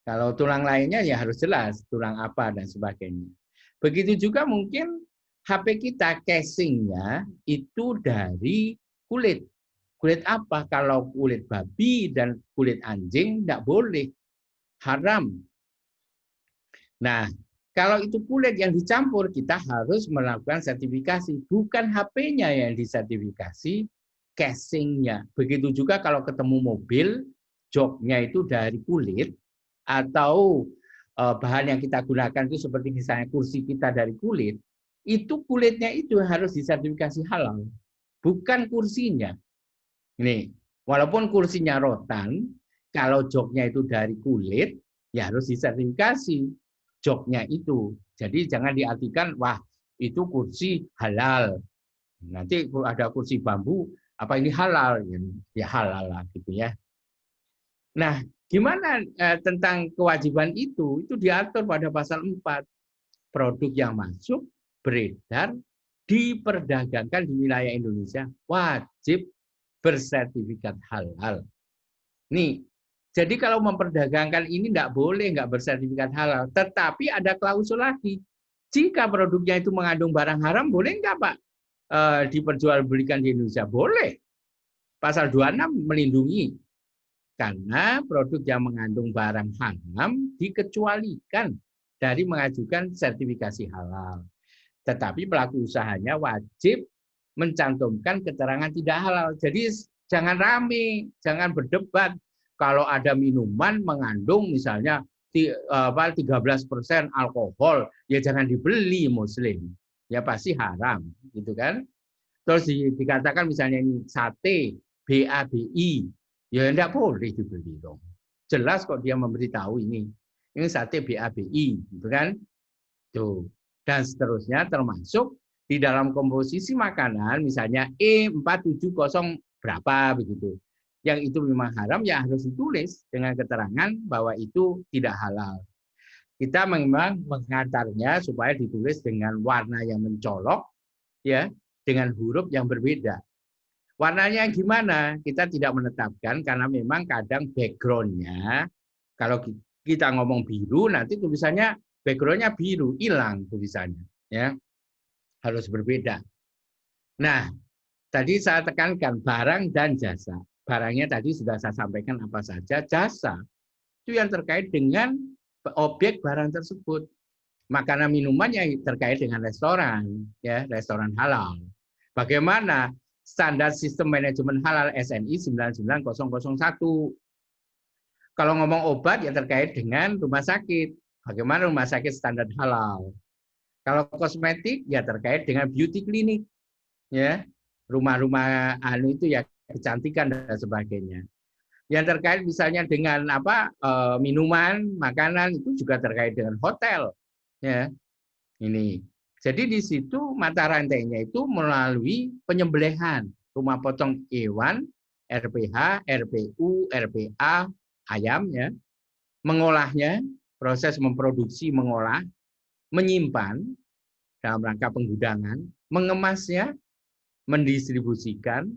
Kalau tulang lainnya ya harus jelas tulang apa dan sebagainya. Begitu juga mungkin HP kita casingnya itu dari kulit. Kulit apa? Kalau kulit babi dan kulit anjing tidak boleh. Haram. Nah, kalau itu kulit yang dicampur, kita harus melakukan sertifikasi. Bukan HP-nya yang disertifikasi, casingnya. Begitu juga kalau ketemu mobil, joknya itu dari kulit, atau bahan yang kita gunakan itu seperti misalnya kursi kita dari kulit, itu kulitnya itu harus disertifikasi halal. Bukan kursinya. Nih, walaupun kursinya rotan, kalau joknya itu dari kulit, ya harus disertifikasi joknya itu. Jadi jangan diartikan, wah itu kursi halal. Nanti ada kursi bambu, apa ini halal? Ya halal lah gitu ya. Nah, gimana tentang kewajiban itu? Itu diatur pada pasal 4. Produk yang masuk, beredar, diperdagangkan di wilayah Indonesia, wajib bersertifikat halal. Nih, jadi kalau memperdagangkan ini tidak boleh nggak bersertifikat halal. Tetapi ada klausul lagi. Jika produknya itu mengandung barang haram, boleh nggak Pak diperjualbelikan di Indonesia? Boleh. Pasal 26 melindungi. Karena produk yang mengandung barang haram dikecualikan dari mengajukan sertifikasi halal. Tetapi pelaku usahanya wajib mencantumkan keterangan tidak halal. Jadi jangan rame, jangan berdebat. Kalau ada minuman mengandung misalnya 13% alkohol, ya jangan dibeli Muslim. Ya pasti haram, gitu kan? Terus dikatakan misalnya ini sate BABI, ya tidak boleh dibeli dong. Jelas kok dia memberitahu ini sate BABI, gitu kan? Tuh. Dan seterusnya termasuk di dalam komposisi makanan misalnya E470 berapa begitu. Yang itu memang haram ya harus ditulis dengan keterangan bahwa itu tidak halal. Kita memang mengantarnya supaya ditulis dengan warna yang mencolok ya dengan huruf yang berbeda. Warnanya gimana? Kita tidak menetapkan karena memang kadang background-nya, kalau kita ngomong biru, nanti tulisannya background-nya biru, hilang tulisannya. Ya, harus berbeda. Nah, tadi saya tekankan barang dan jasa. Barangnya tadi sudah saya sampaikan apa saja, jasa itu yang terkait dengan objek barang tersebut. Makanan minuman yang terkait dengan restoran, ya, restoran halal. Bagaimana standar sistem manajemen halal SNI 99001. Kalau ngomong obat ya terkait dengan rumah sakit. Bagaimana rumah sakit standar halal. Kalau kosmetik ya terkait dengan beauty clinic, ya. Rumah-rumah itu ya kecantikan dan sebagainya. Yang terkait misalnya dengan minuman, makanan itu juga terkait dengan hotel, ya. Ini. Jadi di situ mata rantainya itu melalui penyembelihan, rumah potong hewan, RPH, RPU, RPA, ayam, ya. Mengolahnya, proses memproduksi, mengolah, menyimpan dalam rangka penggudangan, mengemasnya, mendistribusikan,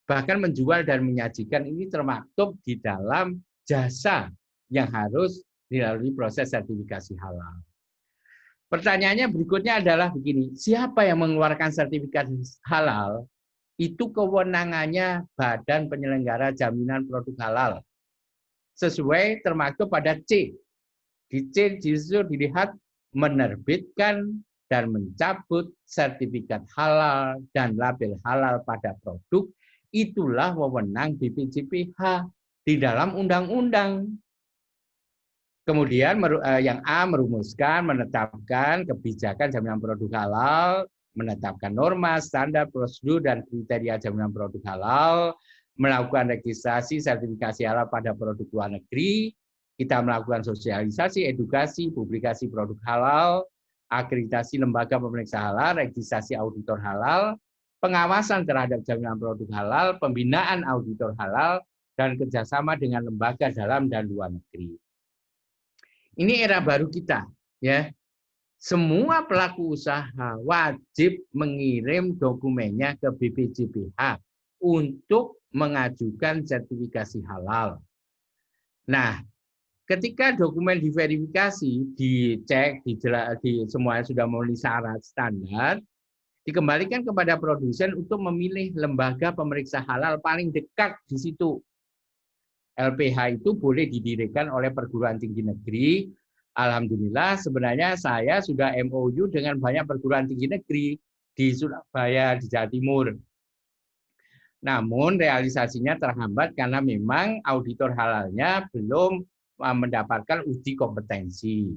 bahkan menjual dan menyajikan, ini termaktub di dalam jasa yang harus dilalui proses sertifikasi halal. Pertanyaannya berikutnya adalah begini, siapa yang mengeluarkan sertifikat halal? Itu kewenangannya Badan Penyelenggara Jaminan Produk Halal. Sesuai termaktub pada C. Di C justru dilihat menerbitkan dan mencabut sertifikat halal dan label halal pada produk, itulah wewenang BPJPH di dalam undang-undang. Kemudian yang A merumuskan, menetapkan kebijakan jaminan produk halal, menetapkan norma, standar, prosedur, dan kriteria jaminan produk halal, melakukan registrasi sertifikasi halal pada produk luar negeri, kita melakukan sosialisasi, edukasi, publikasi produk halal, akreditasi lembaga pemeriksa halal, registrasi auditor halal, pengawasan terhadap jaminan produk halal, pembinaan auditor halal, dan kerjasama dengan lembaga dalam dan luar negeri. Ini era baru kita, ya. Semua pelaku usaha wajib mengirim dokumennya ke BPJPH untuk mengajukan sertifikasi halal. Nah, ketika dokumen diverifikasi, dicek, semuanya sudah memenuhi syarat standar, dikembalikan kepada produsen untuk memilih lembaga pemeriksa halal paling dekat di situ. LPH itu boleh didirikan oleh perguruan tinggi negeri. Alhamdulillah sebenarnya saya sudah MOU dengan banyak perguruan tinggi negeri di Surabaya, di Jawa Timur. Namun realisasinya terhambat karena memang auditor halalnya belum mendapatkan uji kompetensi.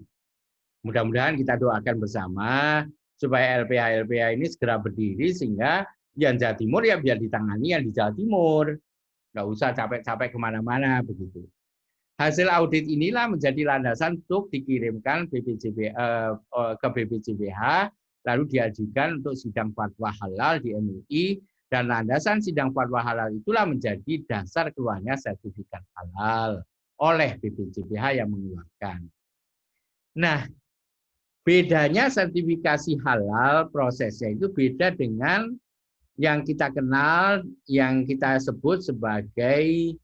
Mudah-mudahan kita doakan bersama supaya LPH ini segera berdiri sehingga yang Jawa Timur ya biar ditangani yang di Jawa Timur. Nggak usah capek-capek kemana-mana begitu. Hasil audit inilah menjadi landasan untuk dikirimkan ke BPJPH, lalu diajukan untuk sidang fatwa halal di MUI, dan landasan sidang fatwa halal itulah menjadi dasar keluarnya sertifikat halal oleh BPJPH yang mengeluarkan. Nah, bedanya sertifikasi halal prosesnya itu beda dengan yang kita kenal, yang kita sebut sebagai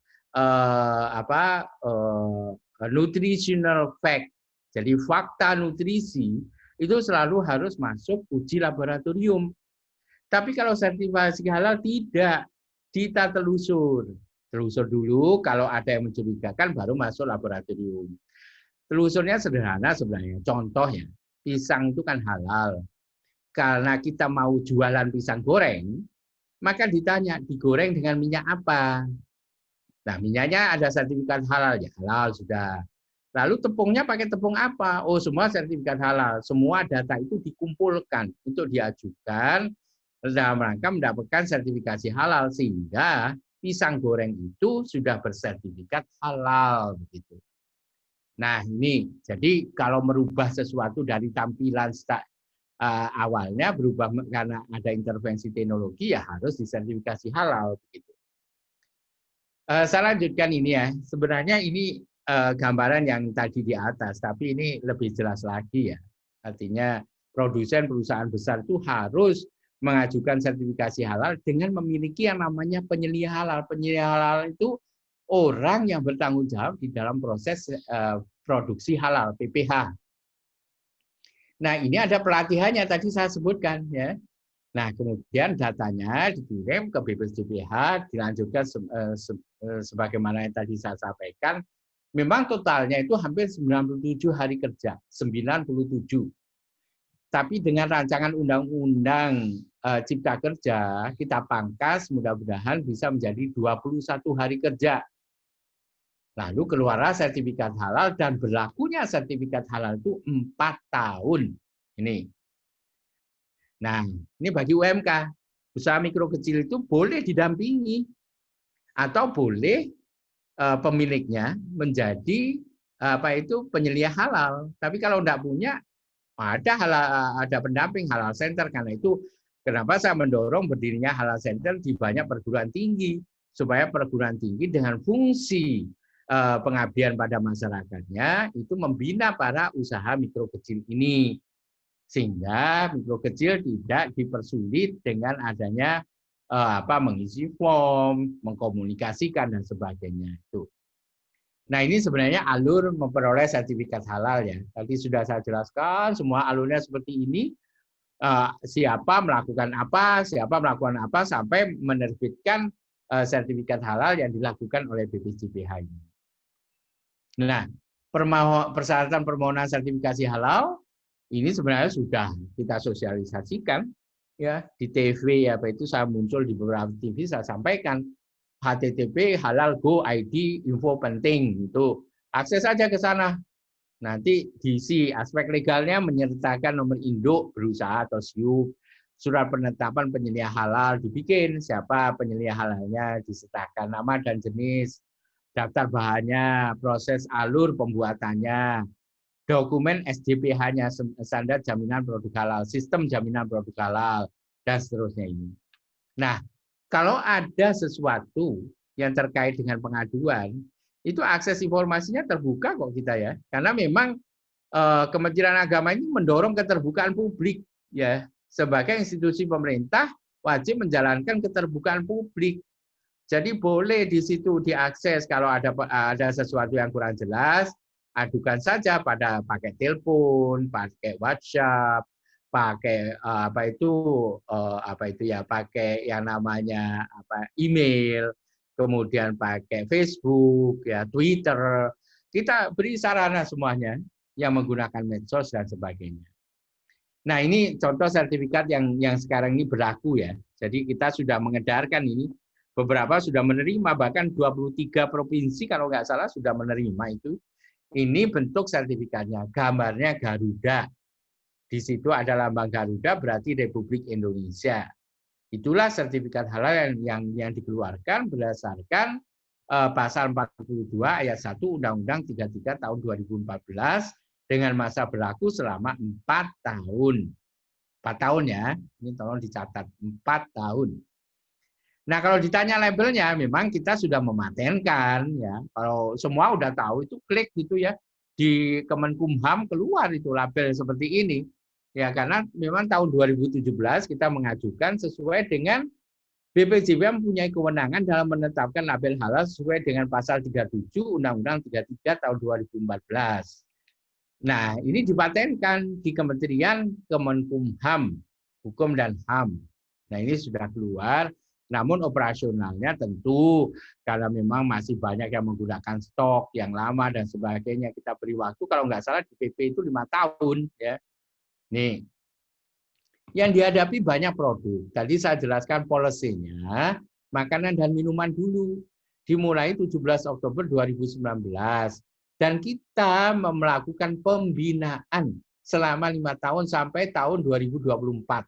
nutritional fact. Jadi fakta nutrisi itu selalu harus masuk uji laboratorium. Tapi kalau sertifikasi halal tidak, kita telusur. Telusur dulu, kalau ada yang mencurigakan baru masuk laboratorium. Telusurnya sederhana sebenarnya. Contoh ya, pisang itu kan halal. Karena kita mau jualan pisang goreng, maka ditanya, digoreng dengan minyak apa? Nah, minyaknya ada sertifikat halal, ya halal sudah. Lalu tepungnya pakai tepung apa? Oh, semua sertifikat halal. Semua data itu dikumpulkan untuk diajukan dalam rangka mendapatkan sertifikasi halal, sehingga pisang goreng itu sudah bersertifikat halal. Begitu. Nah, ini, jadi kalau merubah sesuatu dari tampilan awalnya berubah karena ada intervensi teknologi, ya harus disertifikasi halal begitu. Saya lanjutkan ini ya. Sebenarnya ini gambaran yang tadi di atas, tapi ini lebih jelas lagi ya. Artinya produsen perusahaan besar itu harus mengajukan sertifikasi halal dengan memiliki yang namanya penyelia halal. Penyelia halal itu orang yang bertanggung jawab di dalam proses produksi halal, PPH. Nah, ini ada pelatihannya tadi saya sebutkan ya. Nah, kemudian datanya dikirim ke BPSDPH, dilanjutkan sebagaimana yang tadi saya sampaikan. Memang totalnya itu hampir 97 hari kerja, 97. Tapi dengan rancangan undang-undang Cipta Kerja, kita pangkas mudah-mudahan bisa menjadi 21 hari kerja. Lalu keluarlah sertifikat halal dan berlakunya sertifikat halal itu 4 tahun. Ini. Nah, ini bagi UMK. Usaha mikro kecil itu boleh didampingi atau boleh pemiliknya menjadi penyelia halal. Tapi kalau tidak punya, ada pendamping halal center. Karena itu kenapa saya mendorong berdirinya halal center di banyak perguruan tinggi, supaya perguruan tinggi dengan fungsi pengabdian pada masyarakatnya itu membina para usaha mikro kecil ini, sehingga mikro kecil tidak dipersulit dengan adanya mengisi form, mengkomunikasikan dan sebagainya itu. Nah, ini sebenarnya alur memperoleh sertifikat halal ya. Tadi sudah saya jelaskan semua alurnya seperti ini. Siapa melakukan apa sampai menerbitkan sertifikat halal yang dilakukan oleh BPSDPH ini. Nah, persyaratan permohonan sertifikasi halal ini sebenarnya sudah kita sosialisasikan ya di TV saya muncul di beberapa TV, saya sampaikan http halal go id info penting, itu akses saja ke sana. Nanti diisi aspek legalnya menyertakan nomor induk berusaha atau SIUP, surat penetapan penyelia halal dibikin, siapa penyelia halalnya disertakan nama dan jenis, daftar bahannya, proses alur pembuatannya, dokumen SJPH-nya, standar jaminan produk halal, sistem jaminan produk halal, dan seterusnya ini. Nah, kalau ada sesuatu yang terkait dengan pengaduan, itu akses informasinya terbuka kok kita ya. Karena memang Kementerian Agama ini mendorong keterbukaan publik ya. Sebagai institusi pemerintah wajib menjalankan keterbukaan publik. Jadi boleh di situ diakses kalau ada sesuatu yang kurang jelas, adukan saja pakai telepon, pakai WhatsApp, pakai pakai yang namanya email, kemudian pakai Facebook, ya Twitter. Kita beri sarana semuanya yang menggunakan medsos dan sebagainya. Nah, ini contoh sertifikat yang sekarang ini berlaku ya. Jadi kita sudah mengedarkan ini, beberapa sudah menerima, bahkan 23 provinsi kalau nggak salah sudah menerima itu. Ini bentuk sertifikatnya, gambarnya Garuda. Di situ ada lambang Garuda, berarti Republik Indonesia. Itulah sertifikat halal yang dikeluarkan berdasarkan pasal 42 ayat 1 Undang-Undang 33 tahun 2014 dengan masa berlaku selama 4 tahun. 4 tahun ya, ini tolong dicatat, 4 tahun. Nah, kalau ditanya labelnya, memang kita sudah mematenkan ya. Kalau semua udah tahu itu klik gitu ya. Di Kemenkumham keluar itu label seperti ini. Ya, karena memang tahun 2017 kita mengajukan sesuai dengan BPJPH mempunyai kewenangan dalam menetapkan label halal sesuai dengan pasal 37 Undang-Undang 33 tahun 2014. Nah, ini dipatenkan di Kementerian Kemenkumham, Hukum dan HAM. Nah, ini sudah keluar. Namun operasionalnya tentu karena memang masih banyak yang menggunakan stok yang lama dan sebagainya, kita beri waktu kalau nggak salah di PP itu 5 tahun ya. Nih, yang dihadapi banyak produk. Tadi saya jelaskan policy-nya, makanan dan minuman dulu dimulai 17 Oktober 2019 dan kita melakukan pembinaan selama 5 tahun sampai tahun 2024.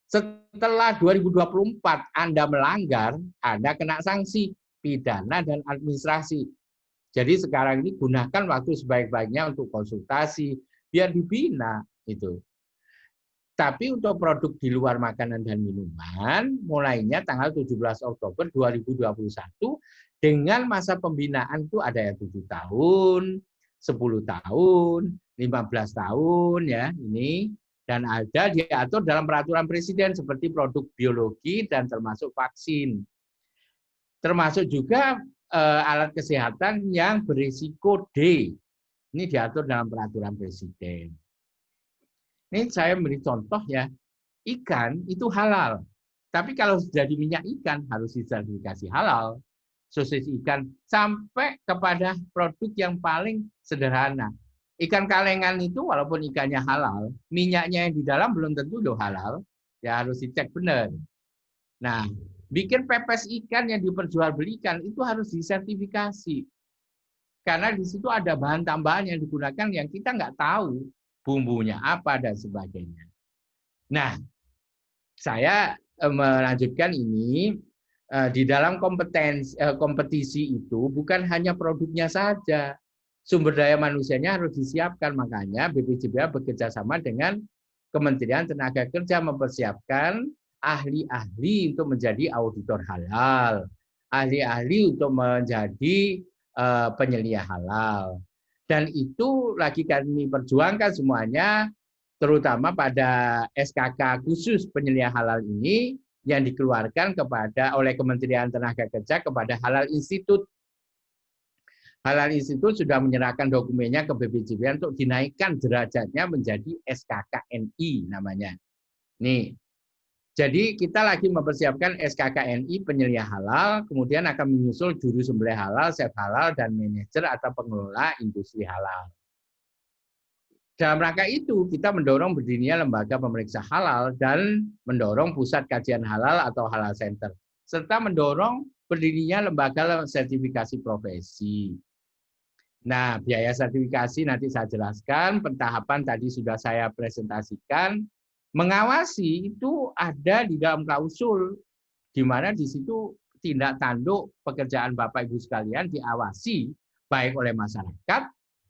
Setelah 2024 Anda melanggar, Anda kena sanksi pidana dan administrasi. Jadi sekarang ini gunakan waktu sebaik-baiknya untuk konsultasi, biar dibina itu. Tapi untuk produk di luar makanan dan minuman, mulainya tanggal 17 Oktober 2021 dengan masa pembinaan itu ada yang 7 tahun, 10 tahun, 15 tahun ya ini. Dan ada diatur dalam peraturan presiden seperti produk biologi dan termasuk vaksin. Termasuk juga alat kesehatan yang berisiko D. Ini diatur dalam peraturan presiden. Ini saya beri contoh ya, ikan itu halal. Tapi kalau jadi minyak ikan harus disertifikasi halal. Sosis ikan sampai kepada produk yang paling sederhana. Ikan kalengan itu walaupun ikannya halal, minyaknya yang di dalam belum tentu loh halal. Ya harus dicek benar. Nah, bikin pepes ikan yang diperjualbelikan itu harus disertifikasi. Karena di situ ada bahan tambahan yang digunakan yang kita nggak tahu bumbunya apa dan sebagainya. Nah, saya melanjutkan ini di dalam kompetisi itu bukan hanya produknya saja, sumber daya manusianya harus disiapkan. Makanya BPJPH bekerjasama dengan Kementerian Tenaga Kerja mempersiapkan ahli-ahli untuk menjadi auditor halal, ahli-ahli untuk menjadi penyelia halal. Dan itu lagi kami perjuangkan semuanya, terutama pada SKK khusus penyelia halal ini yang dikeluarkan oleh Kementerian Tenaga Kerja kepada Halal Institute. Halal Institute sudah menyerahkan dokumennya ke BPJPH untuk dinaikkan derajatnya menjadi SKKNI namanya. Nih, jadi kita lagi mempersiapkan SKKNI penyelia halal, kemudian akan menyusul juru sembelih halal, chef halal, dan manajer atau pengelola industri halal. Dalam rangka itu, kita mendorong berdirinya lembaga pemeriksa halal dan mendorong pusat kajian halal atau halal center, serta mendorong berdirinya lembaga sertifikasi profesi. Nah, biaya sertifikasi nanti saya jelaskan, pentahapan tadi sudah saya presentasikan. Mengawasi itu ada di dalam klausul, di mana di situ tindak tanduk pekerjaan Bapak Ibu sekalian diawasi baik oleh masyarakat,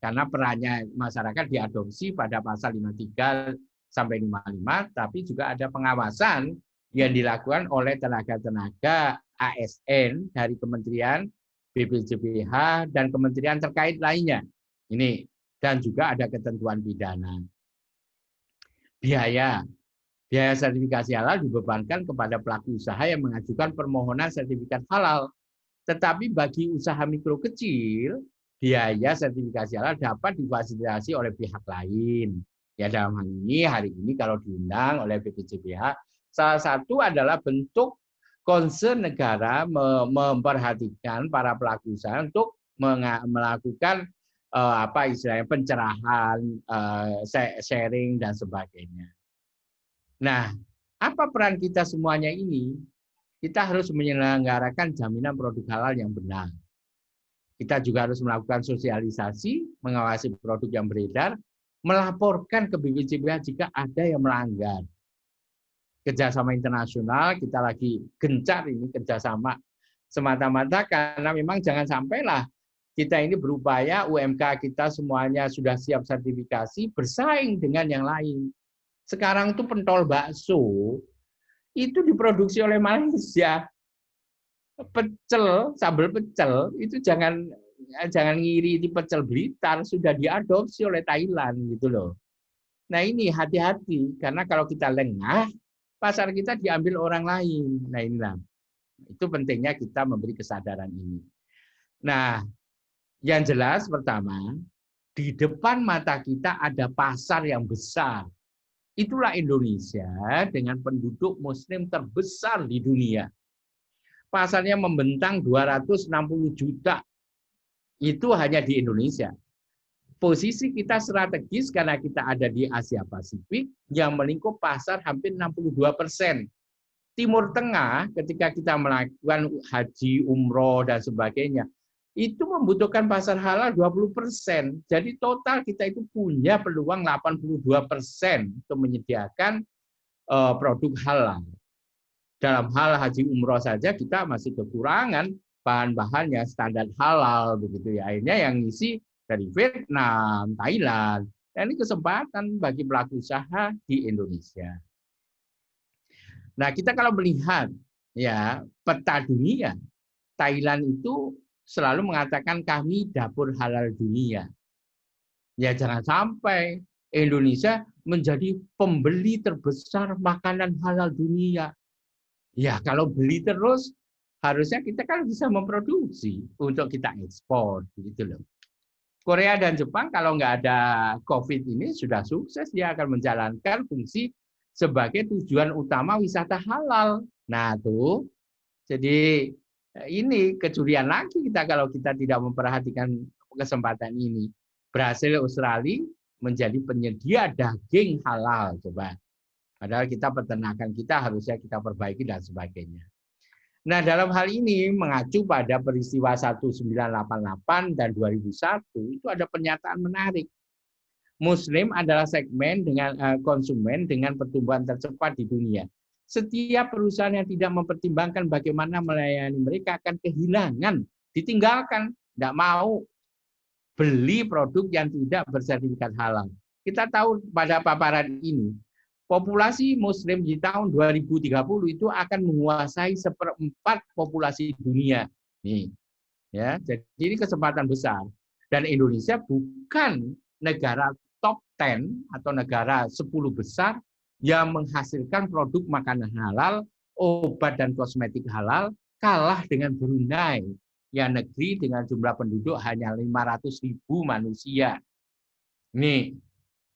karena perannya masyarakat diadopsi pada pasal 53 sampai 55, tapi juga ada pengawasan yang dilakukan oleh tenaga-tenaga ASN dari Kementerian BPJPH dan kementerian terkait lainnya. Ini dan juga ada ketentuan pidana. Biaya sertifikasi halal dibebankan kepada pelaku usaha yang mengajukan permohonan sertifikat halal. Tetapi bagi usaha mikro kecil, biaya sertifikasi halal dapat difasilitasi oleh pihak lain. Ya dalam hal ini, hari ini kalau diundang oleh BPJPH, salah satu adalah bentuk concern negara memperhatikan para pelaku usaha untuk melakukan pencerahan, sharing dan sebagainya. Nah, apa peran kita semuanya ini? Kita harus menyelenggarakan jaminan produk halal yang benar. Kita juga harus melakukan sosialisasi, mengawasi produk yang beredar, melaporkan ke BPJPH jika ada yang melanggar. Kerjasama internasional, kita lagi gencar ini kerjasama semata-mata karena memang jangan sampailah kita ini berupaya UMK kita semuanya sudah siap sertifikasi, bersaing dengan yang lain. Sekarang tuh pentol bakso itu diproduksi oleh Malaysia. Pecel, sambal pecel itu jangan ngiri di pecel Blitar, sudah diadopsi oleh Thailand gitu loh. Nah ini hati-hati karena kalau kita lengah, pasar kita diambil orang lain. Nah inilah itu pentingnya kita memberi kesadaran ini. Nah yang jelas pertama di depan mata kita ada pasar yang besar. Itulah Indonesia dengan penduduk muslim terbesar di dunia. Pasarnya membentang 260 juta. Itu hanya di Indonesia. Posisi kita strategis karena kita ada di Asia Pasifik yang melingkup pasar hampir 62%. Timur Tengah ketika kita melakukan haji, umroh, dan sebagainya, itu membutuhkan pasar halal 20%. Jadi total kita itu punya peluang 82% untuk menyediakan produk halal. Dalam hal haji umroh saja kita masih kekurangan bahan-bahan yang standar halal begitu ya. Akhirnya yang ngisi dari Vietnam, Thailand. Dan ini kesempatan bagi pelaku usaha di Indonesia. Nah, kita kalau melihat ya peta dunia, Thailand itu selalu mengatakan kami dapur halal dunia. Ya jangan sampai Indonesia menjadi pembeli terbesar makanan halal dunia. Ya, kalau beli terus, harusnya kita kan bisa memproduksi untuk kita ekspor, gitu loh. Korea dan Jepang kalau nggak ada COVID ini sudah sukses, dia akan menjalankan fungsi sebagai tujuan utama wisata halal. Nah, tuh, jadi ini kecurian lagi kita kalau kita tidak memperhatikan kesempatan ini. Berhasil Australia menjadi penyedia daging halal, coba. Padahal kita peternakan kita harusnya kita perbaiki dan sebagainya. Nah, dalam hal ini mengacu pada peristiwa 1988 dan 2001 itu ada pernyataan menarik. Muslim adalah segmen dengan konsumen dengan pertumbuhan tercepat di dunia. Setiap perusahaan yang tidak mempertimbangkan bagaimana melayani mereka akan kehilangan, ditinggalkan, tidak mau beli produk yang tidak bersertifikat halal. Kita tahu pada paparan ini, populasi Muslim di tahun 2030 itu akan menguasai 1/4 populasi dunia. Nih, ya, jadi ini kesempatan besar. Dan Indonesia bukan negara top 10 atau negara 10 besar yang menghasilkan produk makanan halal, obat dan kosmetik halal, kalah dengan Brunei, yang negeri dengan jumlah penduduk hanya 500.000 manusia. Nih,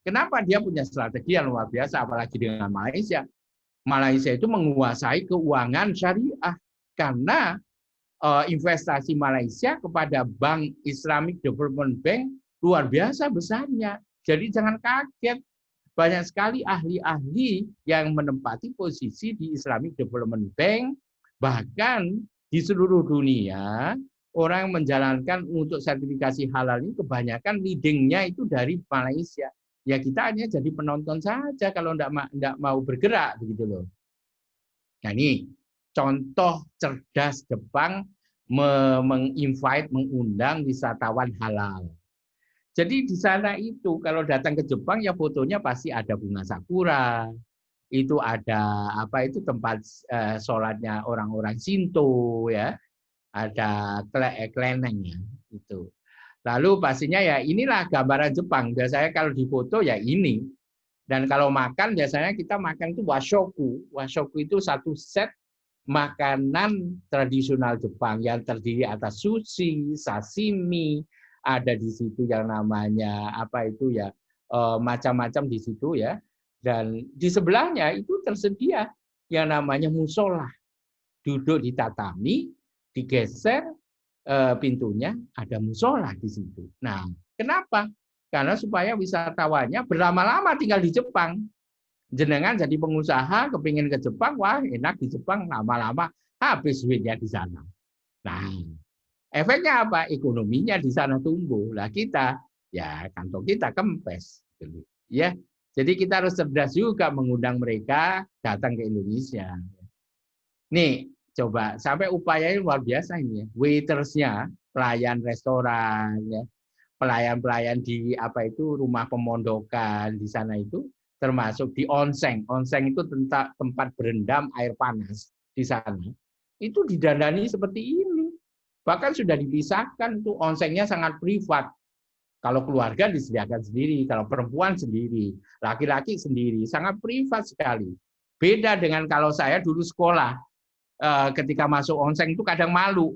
kenapa dia punya strategi yang luar biasa, apalagi dengan Malaysia. Malaysia itu menguasai keuangan syariah karena investasi Malaysia kepada Bank Islamic Development Bank luar biasa besarnya. Jadi jangan kaget, banyak sekali ahli-ahli yang menempati posisi di Islamic Development Bank, bahkan di seluruh dunia orang menjalankan untuk sertifikasi halal ini kebanyakan leadingnya itu dari Malaysia. Ya kita hanya jadi penonton saja kalau enggak mau bergerak begitu loh. Nah ini contoh cerdas Jepang mengundang wisatawan halal. Jadi di sana itu kalau datang ke Jepang ya fotonya pasti ada bunga sakura, itu ada apa itu tempat sholatnya orang-orang Shinto ya, ada kelenengnya itu. Lalu pastinya ya inilah gambaran Jepang. Biasanya kalau di foto ya ini. Dan kalau makan biasanya kita makan itu washoku. Washoku itu satu set makanan tradisional Jepang yang terdiri atas sushi, sashimi, ada di situ yang namanya apa itu ya macam-macam di situ ya. Dan di sebelahnya itu tersedia yang namanya musola. Duduk di tatami, digeser pintunya, ada musola di situ. Nah, kenapa? Karena supaya wisatawannya berlama-lama tinggal di Jepang. Jenengan jadi pengusaha, kepingin ke Jepang, wah enak di Jepang, lama-lama habis duitnya di sana. Nah, efeknya apa? Ekonominya di sana tumbuh. Lah kita, ya kantong kita kempes. Ya, jadi kita harus cerdas juga mengundang mereka datang ke Indonesia. Nih, coba sampai upayanya luar biasa ini ya. Waitersnya, pelayan restoran, ya, pelayan-pelayan di apa itu rumah pemondokan di sana itu, termasuk di onsen. Onsen itu tempat berendam air panas di sana. Itu didandani seperti ini. Bahkan sudah dipisahkan tuh onsennya sangat privat. Kalau keluarga disediakan sendiri, kalau perempuan sendiri, laki-laki sendiri, sangat privat sekali. Beda dengan kalau saya dulu sekolah, ketika masuk onsen itu kadang malu.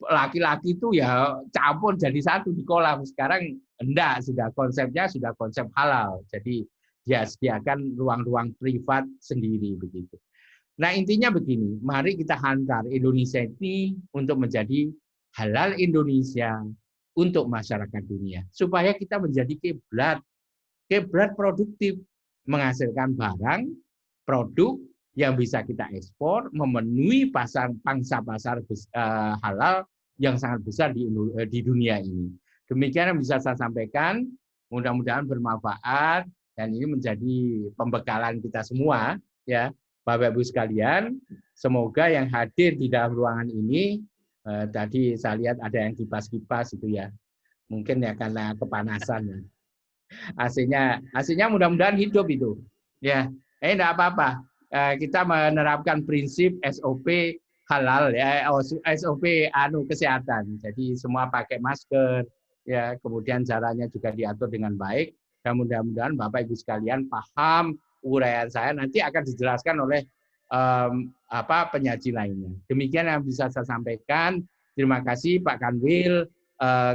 Laki-laki itu ya campur jadi satu di kolam. Sekarang enggak, sudah konsepnya sudah konsep halal. Jadi dia sediakan ruang-ruang privat sendiri begitu. Nah intinya begini, mari kita hantar Indonesia ini untuk menjadi halal Indonesia untuk masyarakat dunia. Supaya kita menjadi kiblat produktif, menghasilkan barang, produk yang bisa kita ekspor, memenuhi pangsa pasar halal yang sangat besar di dunia ini. Demikian yang bisa saya sampaikan, mudah-mudahan bermanfaat, dan ini menjadi pembekalan kita semua, ya Bapak Ibu sekalian. Semoga yang hadir di dalam ruangan ini, tadi saya lihat ada yang kipas-kipas itu ya, mungkin ya karena kepanasan. AC-nya mudah-mudahan hidup itu, ya. Enggak apa-apa. Kita menerapkan prinsip SOP halal ya, SOP kesehatan. Jadi semua pakai masker ya, kemudian jaraknya juga diatur dengan baik Dan mudah-mudahan Bapak Ibu sekalian paham uraian saya, nanti akan dijelaskan oleh penyaji lainnya. Demikian yang bisa saya sampaikan. Terima kasih Pak Kanwil,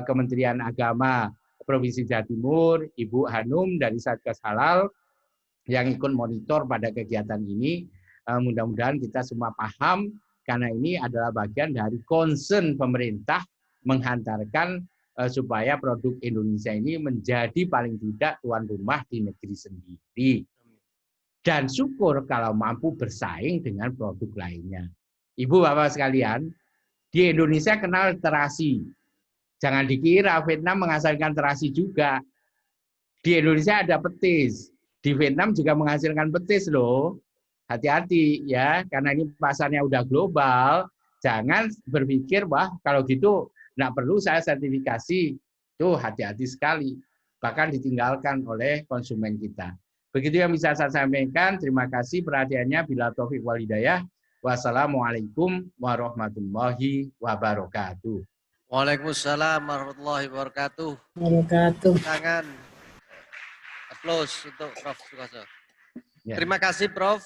Kementerian Agama Provinsi Jawa Timur, Ibu Hanum dari Satgas Halal yang ikut monitor pada kegiatan ini. Mudah-mudahan kita semua paham, karena ini adalah bagian dari concern pemerintah menghantarkan supaya produk Indonesia ini menjadi paling tidak tuan rumah di negeri sendiri. Dan syukur kalau mampu bersaing dengan produk lainnya. Ibu Bapak sekalian, di Indonesia kenal terasi. Jangan dikira Vietnam menghasilkan terasi juga. Di Indonesia ada petis. Di Vietnam juga menghasilkan petis loh. Hati-hati ya, karena ini pasarnya udah global. Jangan berpikir, wah kalau gitu nggak perlu saya sertifikasi. Tuh hati-hati sekali. Bahkan ditinggalkan oleh konsumen kita. Begitu yang bisa saya sampaikan. Terima kasih perhatiannya. Bila taufik wal hidayah. Wassalamualaikum warahmatullahi wabarakatuh. Waalaikumsalam warahmatullahi wabarakatuh. Tangan. Applause untuk Prof. Sukoso. Ya. Terima kasih Prof.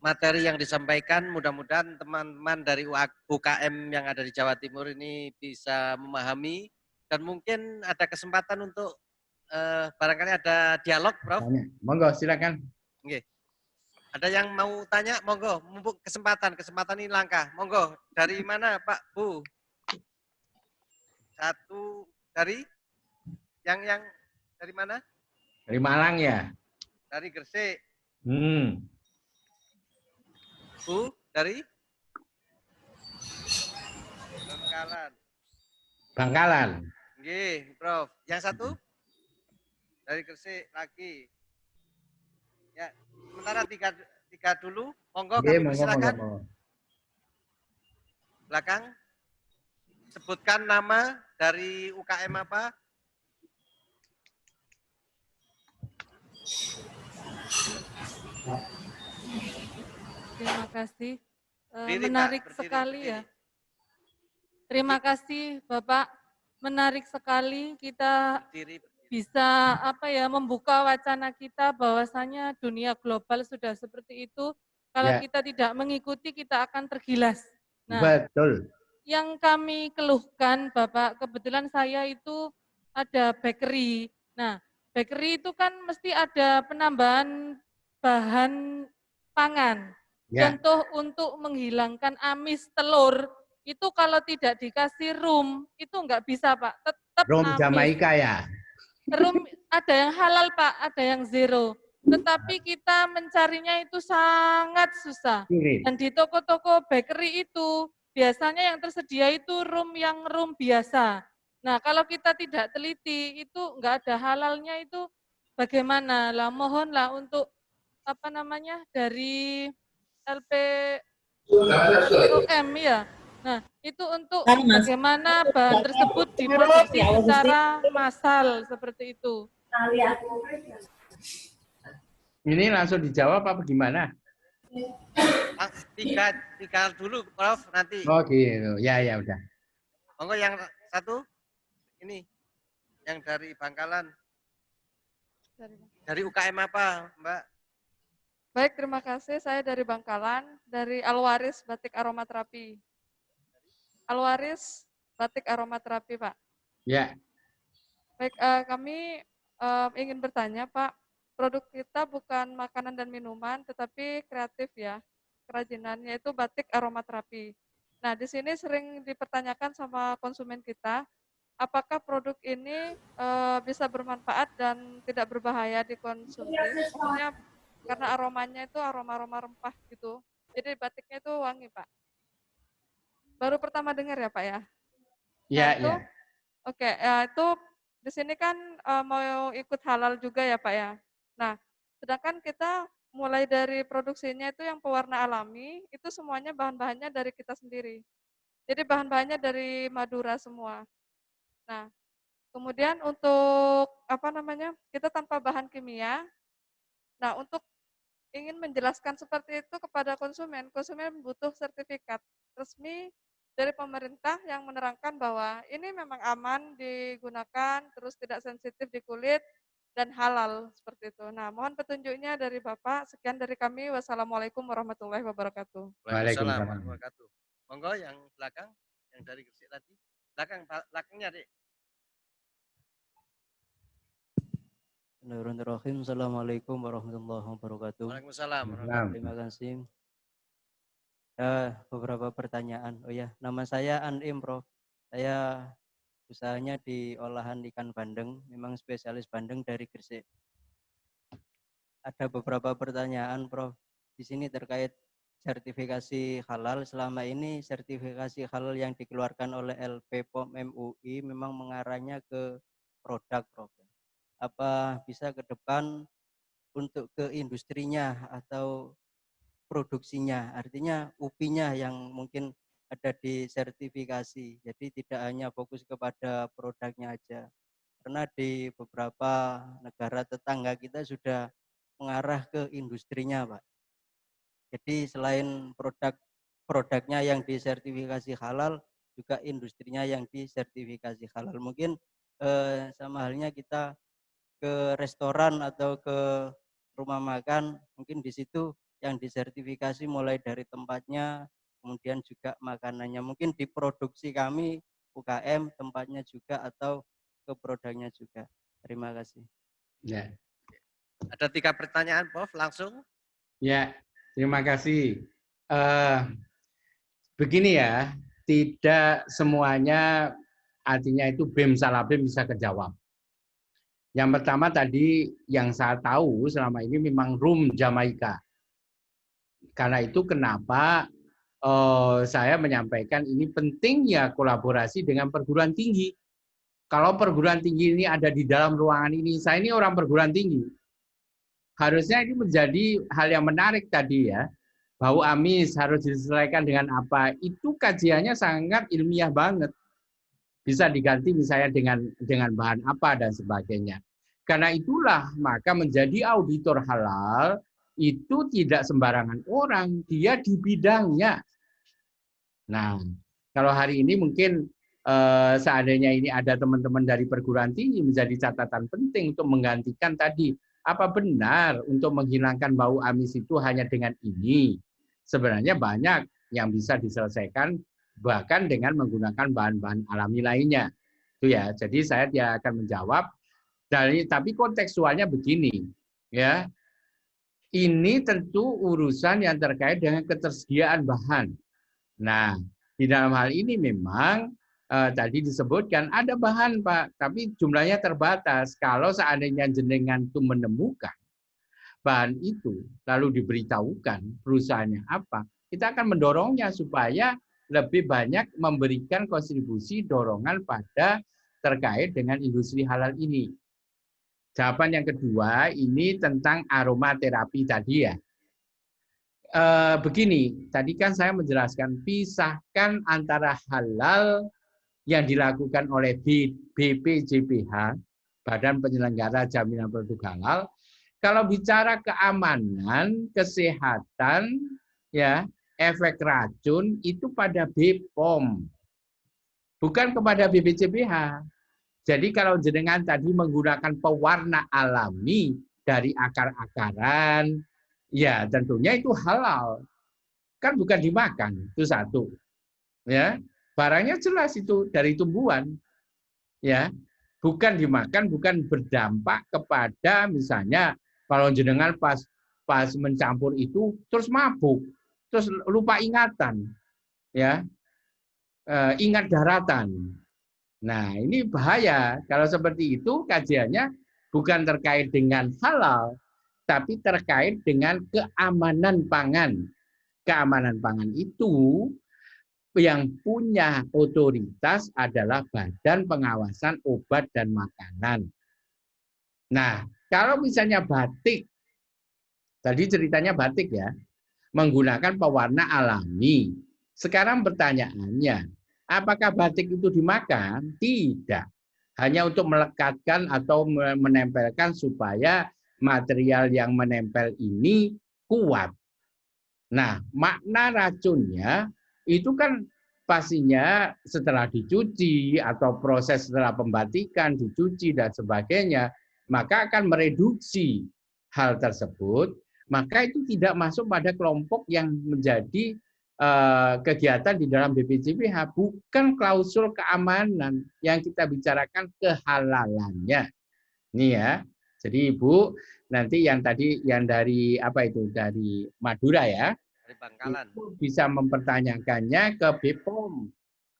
Materi yang disampaikan, mudah-mudahan teman-teman dari UKM yang ada di Jawa Timur ini bisa memahami dan mungkin ada kesempatan untuk barangkali ada dialog, Prof. Monggo, silakan. Oke. Ada yang mau tanya, monggo. Mumpuk kesempatan ini langka. Monggo. Dari mana, Pak, Bu? Satu dari yang dari mana? Dari Malang ya. Dari Gresik. Bu, dari Bangkalan. Bangkalan. Nggih, Prof. Yang satu? Dari Gresik lagi. Ya, sementara tiga dulu. Monggo kami persilakan. Belakang. Sebutkan nama dari UKM apa? Terima kasih. Menarik sekali ya. Terima kasih Bapak. Menarik sekali kita bisa membuka wacana kita bahwasanya dunia global sudah seperti itu. Kalau kita tidak mengikuti, kita akan tergilas. Nah, betul. Yang kami keluhkan Bapak, kebetulan saya itu ada bakery. Nah, bakery itu kan mesti ada penambahan bahan pangan. Contoh untuk menghilangkan amis telur, itu kalau tidak dikasih rum, itu enggak bisa Pak, tetap rum amis. Jamaika ya? Rum ada yang halal Pak, ada yang zero. Tetapi kita mencarinya itu sangat susah. Dan di toko-toko bakery itu, biasanya yang tersedia itu rum biasa. Nah kalau kita tidak teliti, itu enggak ada halalnya itu bagaimana? Lah mohonlah untuk dari LPOM ya. Nah, itu untuk bagaimana bahan tersebut diproduksi secara massal seperti itu. Ini langsung dijawab apa gimana? Tiga dulu, Prof. Nanti. Oh gitu, ya udah. Monggo yang satu, ini, yang dari Bangkalan. Dari UKM apa, Mbak? Baik, terima kasih. Saya dari Bangkalan, dari Alwaris Batik Aromaterapi. Alwaris Batik Aromaterapi, Pak. Ya. Baik, kami ingin bertanya, Pak. Produk kita bukan makanan dan minuman, tetapi kreatif ya. Kerajinannya itu batik aromaterapi. Nah, di sini sering dipertanyakan sama konsumen kita, apakah produk ini bisa bermanfaat dan tidak berbahaya dikonsumsi? Maksudnya karena aromanya itu aroma-aroma rempah gitu. Jadi batiknya itu wangi, Pak. Baru pertama dengar ya, Pak ya? Iya, iya. Oke, itu di sini kan mau ikut halal juga ya, Pak ya. Nah, sedangkan kita mulai dari produksinya itu yang pewarna alami, itu semuanya bahan-bahannya dari kita sendiri. Jadi bahan-bahannya dari Madura semua. Nah, kemudian untuk kita tanpa bahan kimia. Nah, untuk ingin menjelaskan seperti itu kepada konsumen butuh sertifikat resmi dari pemerintah yang menerangkan bahwa ini memang aman digunakan, terus tidak sensitif di kulit, dan halal seperti itu. Nah, mohon petunjuknya dari Bapak. Sekian dari kami. Wassalamualaikum warahmatullahi wabarakatuh. Waalaikumsalam warahmatullahi wabarakatuh. Monggo yang belakang, yang dari Gresik tadi. Belakangnya, Dek. Bismillahirrahmanirrahim. Assalamualaikum warahmatullahi wabarakatuh. Waalaikumsalam. Terima kasih. Beberapa pertanyaan. Oh ya, nama saya Anim, Prof. Saya usahanya di olahan ikan bandeng, memang spesialis bandeng dari Gresik. Ada beberapa pertanyaan, Prof. Di sini terkait sertifikasi halal. Selama ini sertifikasi halal yang dikeluarkan oleh LP POM MUI memang mengarahnya ke produk, Prof. Apa bisa ke depan untuk ke industrinya atau produksinya, artinya UPI-nya yang mungkin ada di sertifikasi, jadi tidak hanya fokus kepada produknya aja, karena di beberapa negara tetangga kita sudah mengarah ke industrinya, Pak. Jadi selain produknya yang disertifikasi halal, juga industrinya yang disertifikasi halal. Mungkin sama halnya kita ke restoran atau ke rumah makan, mungkin di situ yang disertifikasi mulai dari tempatnya, kemudian juga makanannya. Mungkin di produksi kami UKM tempatnya juga atau ke produknya juga. Terima kasih. Ya. Ada 3 pertanyaan, Prof. Langsung. Ya, terima kasih. Begini ya, tidak semuanya artinya itu BEM salah BEM bisa kejawab. Yang pertama tadi yang saya tahu selama ini memang rum Jamaika. Karena itu kenapa saya menyampaikan ini pentingnya kolaborasi dengan perguruan tinggi. Kalau perguruan tinggi ini ada di dalam ruangan ini, saya ini orang perguruan tinggi. Harusnya ini menjadi hal yang menarik tadi ya. Bau amis harus disesuaikan dengan apa. Itu kajiannya sangat ilmiah banget. Bisa diganti misalnya dengan bahan apa dan sebagainya. Karena itulah maka menjadi auditor halal itu tidak sembarangan orang, dia di bidangnya. Nah, kalau hari ini mungkin seandainya ini ada teman-teman dari perguruan tinggi menjadi catatan penting untuk menggantikan tadi, apa benar untuk menghilangkan bau amis itu hanya dengan ini? Sebenarnya banyak yang bisa diselesaikan bahkan dengan menggunakan bahan-bahan alami lainnya. Itu ya. Jadi saya tidak akan menjawab tapi kontekstualnya begini, ya. Ini tentu urusan yang terkait dengan ketersediaan bahan. Nah, di dalam hal ini memang tadi disebutkan ada bahan, Pak, tapi jumlahnya terbatas. Kalau seandainya jenengan itu menemukan bahan itu, lalu diberitahukan perusahaannya apa, kita akan mendorongnya supaya lebih banyak memberikan kontribusi dorongan pada terkait dengan industri halal ini. Jawaban yang kedua ini tentang aromaterapi tadi ya. Begini, tadi kan saya menjelaskan pisahkan antara halal yang dilakukan oleh BPJPH, Badan Penyelenggara Jaminan Produk Halal. Kalau bicara keamanan, kesehatan, ya, efek racun itu pada BPOM, bukan kepada BPJPH. Jadi kalau jenengan tadi menggunakan pewarna alami dari akar-akaran, ya tentunya itu halal. Kan bukan dimakan, itu satu. Ya, barangnya jelas itu dari tumbuhan. Ya, bukan dimakan, bukan berdampak kepada misalnya kalau jenengan pas mencampur itu terus mabuk, terus lupa ingatan. Ya. Ingat daratan. Nah, ini bahaya. Kalau seperti itu kajiannya bukan terkait dengan halal, tapi terkait dengan keamanan pangan. Keamanan pangan itu yang punya otoritas adalah Badan Pengawasan Obat dan Makanan. Nah, kalau misalnya batik, tadi ceritanya batik ya, menggunakan pewarna alami. Sekarang pertanyaannya, apakah batik itu dimakan? Tidak. Hanya untuk melekatkan atau menempelkan supaya material yang menempel ini kuat. Nah, makna racunnya itu kan pastinya setelah dicuci atau proses setelah pembatikan, dicuci dan sebagainya, maka akan mereduksi hal tersebut, maka itu tidak masuk pada kelompok yang menjadi kegiatan di dalam BPJPH, bukan klausul keamanan yang kita bicarakan kehalalannya. Ini ya. Jadi Ibu, nanti yang tadi yang dari apa itu dari Madura ya, dari Bangkalan, itu bisa mempertanyakannya ke BPOM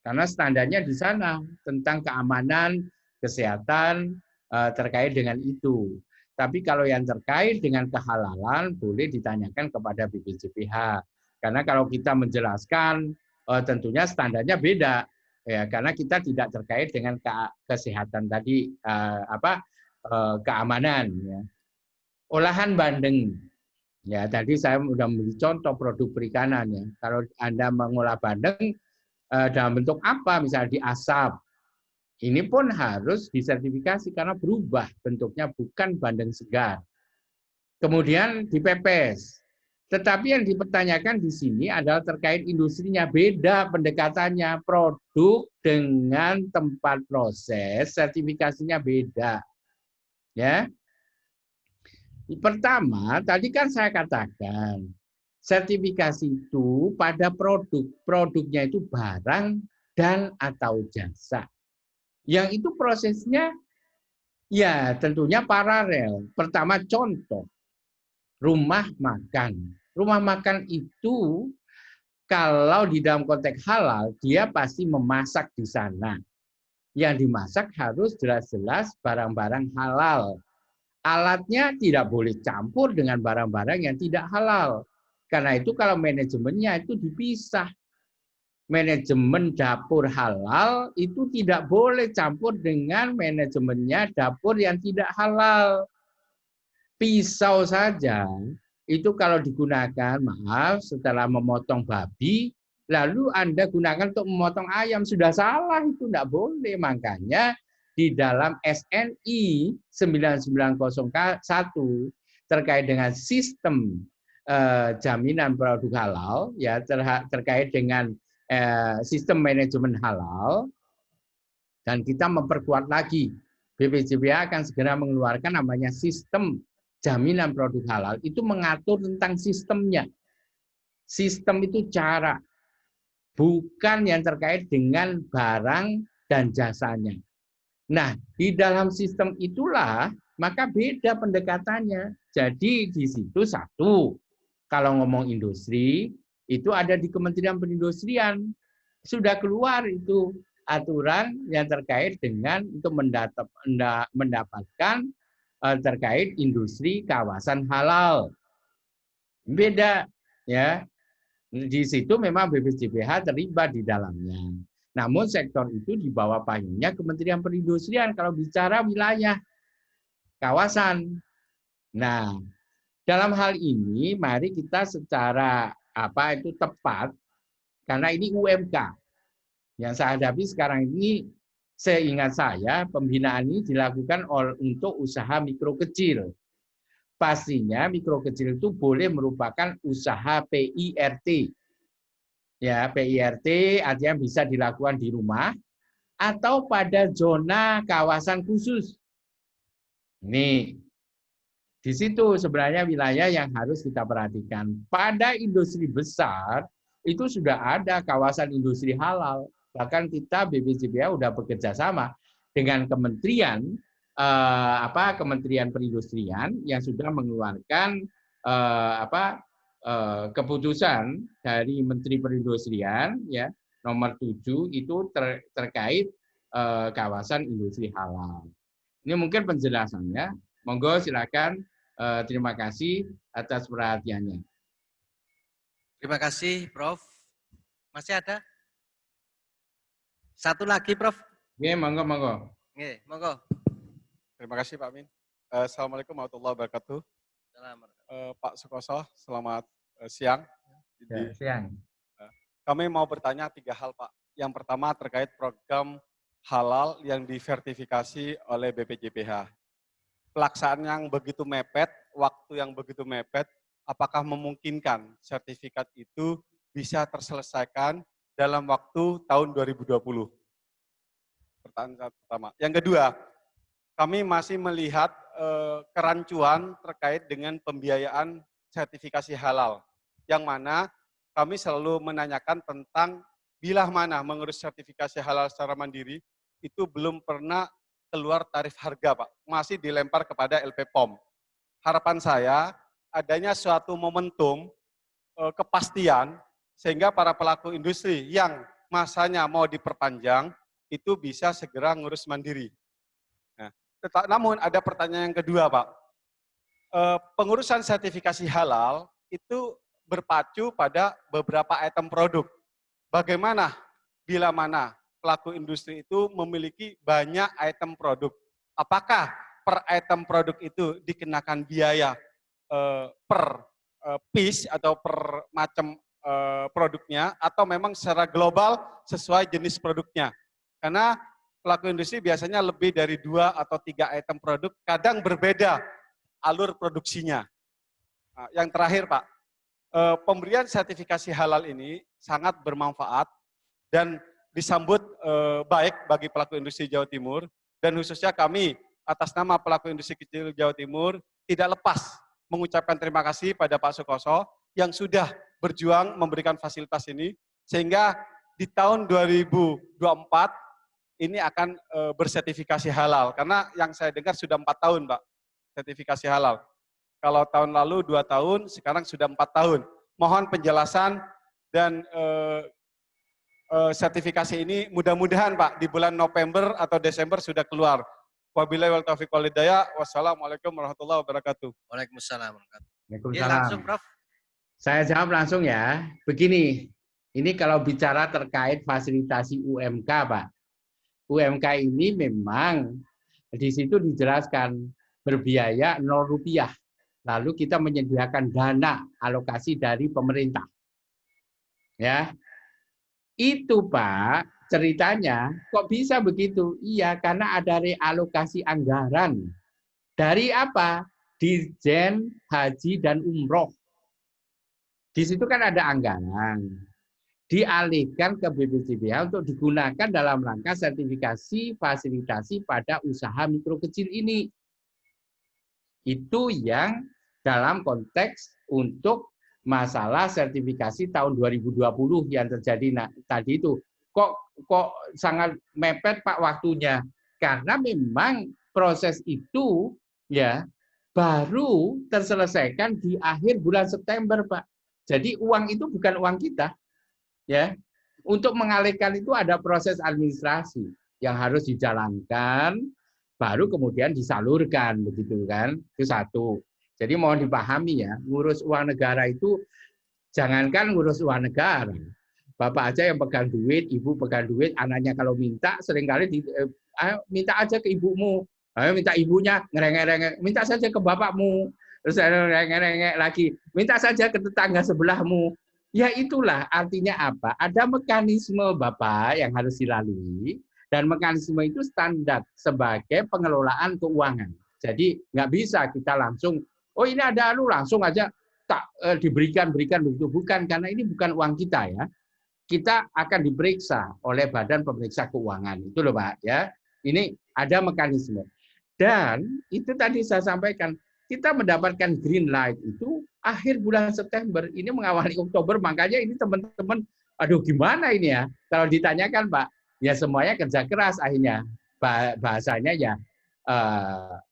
karena standarnya di sana tentang keamanan, kesehatan terkait dengan itu. Tapi kalau yang terkait dengan kehalalan boleh ditanyakan kepada BPJPH. Karena kalau kita menjelaskan tentunya standarnya beda ya, karena kita tidak terkait dengan kesehatan tadi keamanan ya. Olahan bandeng. Ya, tadi saya sudah memberi contoh produk perikanan ya. Kalau Anda mengolah bandeng dalam bentuk apa, misalnya diasap, ini pun harus disertifikasi karena berubah bentuknya, bukan bandeng segar. Kemudian dipepes. Tetapi yang dipertanyakan di sini adalah terkait industrinya, beda pendekatannya, produk dengan tempat proses, sertifikasinya beda. Ya. Pertama, tadi kan saya katakan, sertifikasi itu pada produknya itu barang dan atau jasa. Yang itu prosesnya ya tentunya paralel. Pertama contoh, rumah makan. Rumah makan itu kalau di dalam konteks halal, dia pasti memasak di sana. Yang dimasak harus jelas-jelas barang-barang halal. Alatnya tidak boleh campur dengan barang-barang yang tidak halal. Karena itu kalau manajemennya itu dipisah. Manajemen dapur halal itu tidak boleh campur dengan manajemennya dapur yang tidak halal. Pisau saja itu kalau digunakan, maaf, setelah memotong babi, lalu Anda gunakan untuk memotong ayam, sudah salah, itu tidak boleh. Makanya di dalam SNI 9901 terkait dengan sistem jaminan produk halal, ya terkait dengan sistem manajemen halal, dan kita memperkuat lagi, BPJPH akan segera mengeluarkan namanya sistem jaminan produk halal, itu mengatur tentang sistemnya. Sistem itu cara, bukan yang terkait dengan barang dan jasanya. Nah, di dalam sistem itulah maka beda pendekatannya. Jadi di situ satu, kalau ngomong industri, itu ada di Kementerian Perindustrian. Sudah keluar itu aturan yang terkait dengan untuk mendapatkan terkait industri kawasan halal. Beda ya. Di situ memang BPJPH terlibat di dalamnya. Namun sektor itu di bawah payungnya Kementerian Perindustrian kalau bicara wilayah kawasan. Nah, dalam hal ini mari kita secara tepat, karena ini UMK yang saya hadapi sekarang ini. Seingat saya, pembinaan ini dilakukan untuk usaha mikro kecil. Pastinya mikro kecil itu boleh merupakan usaha PIRT. Ya, PIRT artinya bisa dilakukan di rumah atau pada zona kawasan khusus. Ini di situ sebenarnya wilayah yang harus kita perhatikan. Pada industri besar itu sudah ada kawasan industri halal. Bahkan kita BPJPH sudah bekerja sama dengan Kementerian Kementerian Perindustrian yang sudah mengeluarkan keputusan dari Menteri Perindustrian ya nomor 7 itu terkait kawasan industri halal. Ini mungkin penjelasannya. Monggo silakan. Terima kasih atas perhatiannya. Terima kasih, Prof. Masih ada? Satu lagi, Prof. Oke, monggo. Oke, monggo. Terima kasih, Pak Min. Assalamualaikum warahmatullahi wabarakatuh. Pak Sukoso, selamat siang. Siang. Kami mau bertanya 3 hal, Pak. Yang pertama terkait program halal yang disertifikasi oleh BPJPH. Pelaksanaan yang begitu mepet, waktu yang begitu mepet, apakah memungkinkan sertifikat itu bisa terselesaikan dalam waktu tahun 2020? Pertanyaan pertama. Yang kedua, kami masih melihat kerancuan terkait dengan pembiayaan sertifikasi halal, yang mana kami selalu menanyakan tentang bila mana mengurus sertifikasi halal secara mandiri, itu belum pernah keluar tarif harga, Pak. Masih dilempar kepada LP POM. Harapan saya, adanya suatu momentum kepastian, sehingga para pelaku industri yang masanya mau diperpanjang, itu bisa segera ngurus mandiri. Nah, namun ada pertanyaan yang kedua, Pak. Pengurusan sertifikasi halal itu berpacu pada beberapa item produk. Bagaimana bila mana pelaku industri itu memiliki banyak item produk? Apakah per item produk itu dikenakan biaya per piece atau per macam produknya, atau memang secara global sesuai jenis produknya? Karena pelaku industri biasanya lebih dari 2 atau 3 item produk, kadang berbeda alur produksinya. Nah, yang terakhir, Pak, pemberian sertifikasi halal ini sangat bermanfaat dan disambut baik bagi pelaku industri Jawa Timur, dan khususnya kami atas nama pelaku industri kecil Jawa Timur tidak lepas mengucapkan terima kasih pada Pak Sukoso yang sudah berjuang memberikan fasilitas ini, sehingga di tahun 2024 ini akan bersertifikasi halal. Karena yang saya dengar sudah 4 tahun, Pak, sertifikasi halal. Kalau tahun lalu 2 tahun, sekarang sudah 4 tahun. Mohon penjelasan dan sertifikasi ini mudah-mudahan, Pak, di bulan November atau Desember sudah keluar. Wabillahi wal taufiq wal hidayah. Wassalamualaikum warahmatullahi wabarakatuh. Waalaikumsalam warahmatullahi wabarakatuh. Waalaikumsalam. Langsung, Prof. Saya jawab langsung ya. Begini, ini kalau bicara terkait fasilitasi UMK, Pak. UMK ini memang di situ dijelaskan berbiaya 0 rupiah. Lalu kita menyediakan dana alokasi dari pemerintah. Ya. Itu, Pak, ceritanya kok bisa begitu? Iya, karena ada realokasi anggaran. Dari apa? Dirjen Haji dan Umroh. Di situ kan ada anggaran. Dialihkan ke BPJBH untuk digunakan dalam rangka sertifikasi fasilitasi pada usaha mikro kecil ini. Itu yang dalam konteks untuk masalah sertifikasi tahun 2020 yang terjadi tadi itu. Kok sangat mepet, Pak, waktunya. Karena memang proses itu ya baru terselesaikan di akhir bulan September, Pak. Jadi uang itu bukan uang kita. Ya, untuk mengalihkan itu ada proses administrasi yang harus dijalankan, baru kemudian disalurkan, begitu kan? Itu satu. Jadi mohon dipahami ya, ngurus uang negara itu jangankan ngurus uang negara, bapak aja yang pegang duit, ibu pegang duit, anaknya kalau minta seringkali ayo minta aja ke ibumu, ayo minta ibunya ngerengek-rengek, minta saja ke bapakmu, terus ngerengek-rengek lagi, minta saja ke tetangga sebelahmu. Ya itulah artinya apa? Ada mekanisme, Bapak, yang harus dilalui, dan mekanisme itu standar sebagai pengelolaan keuangan. Jadi nggak bisa kita langsung, oh ini ada langsung aja tak diberikan begitu, bukan, karena ini bukan uang kita ya. Kita akan diperiksa oleh Badan Pemeriksa Keuangan, itu loh, Pak ya. Ini ada mekanisme. Dan itu tadi saya sampaikan, kita mendapatkan green light itu akhir bulan September, ini mengawali Oktober, makanya ini teman-teman, aduh gimana ini ya, kalau ditanyakan, Pak, ya semuanya kerja keras akhirnya, bahasanya ya,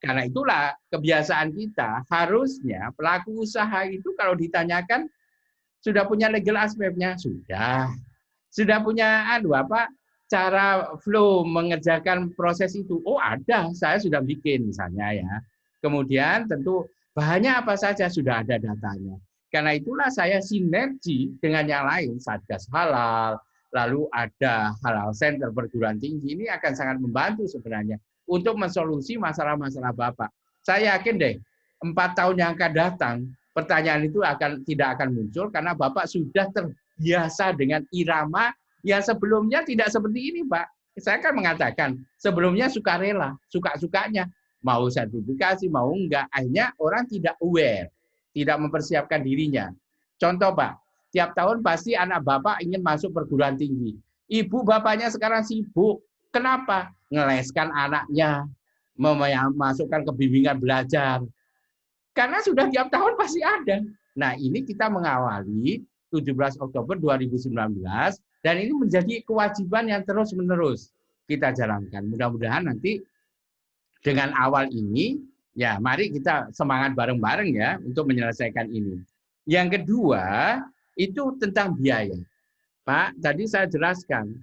karena itulah kebiasaan kita, harusnya pelaku usaha itu kalau ditanyakan, sudah punya legal aspeknya, sudah punya cara flow mengerjakan proses itu, oh ada, saya sudah bikin misalnya ya. Kemudian tentu bahannya apa saja sudah ada datanya. Karena itulah saya sinergi dengan yang lain, Satgas Halal, lalu ada Halal Center perguruan tinggi, ini akan sangat membantu sebenarnya untuk mensolusi masalah-masalah Bapak. Saya yakin deh, 4 tahun yang akan datang, pertanyaan itu tidak akan muncul karena Bapak sudah terbiasa dengan irama yang sebelumnya tidak seperti ini, Pak. Saya kan mengatakan, sebelumnya sukarela, suka-sukanya. Mau sertifikasi, mau enggak, akhirnya orang tidak aware, tidak mempersiapkan dirinya. Contoh, Pak, tiap tahun pasti anak Bapak ingin masuk perguruan tinggi. Ibu bapaknya sekarang sibuk. Kenapa? Ngeleskan anaknya, memasukkan ke bimbingan belajar. Karena sudah tiap tahun pasti ada. Nah, ini kita mengawali 17 Oktober 2019 dan ini menjadi kewajiban yang terus-menerus kita jalankan. Mudah-mudahan nanti dengan awal ini, ya mari kita semangat bareng-bareng ya untuk menyelesaikan ini. Yang kedua, itu tentang biaya. Pak, tadi saya jelaskan,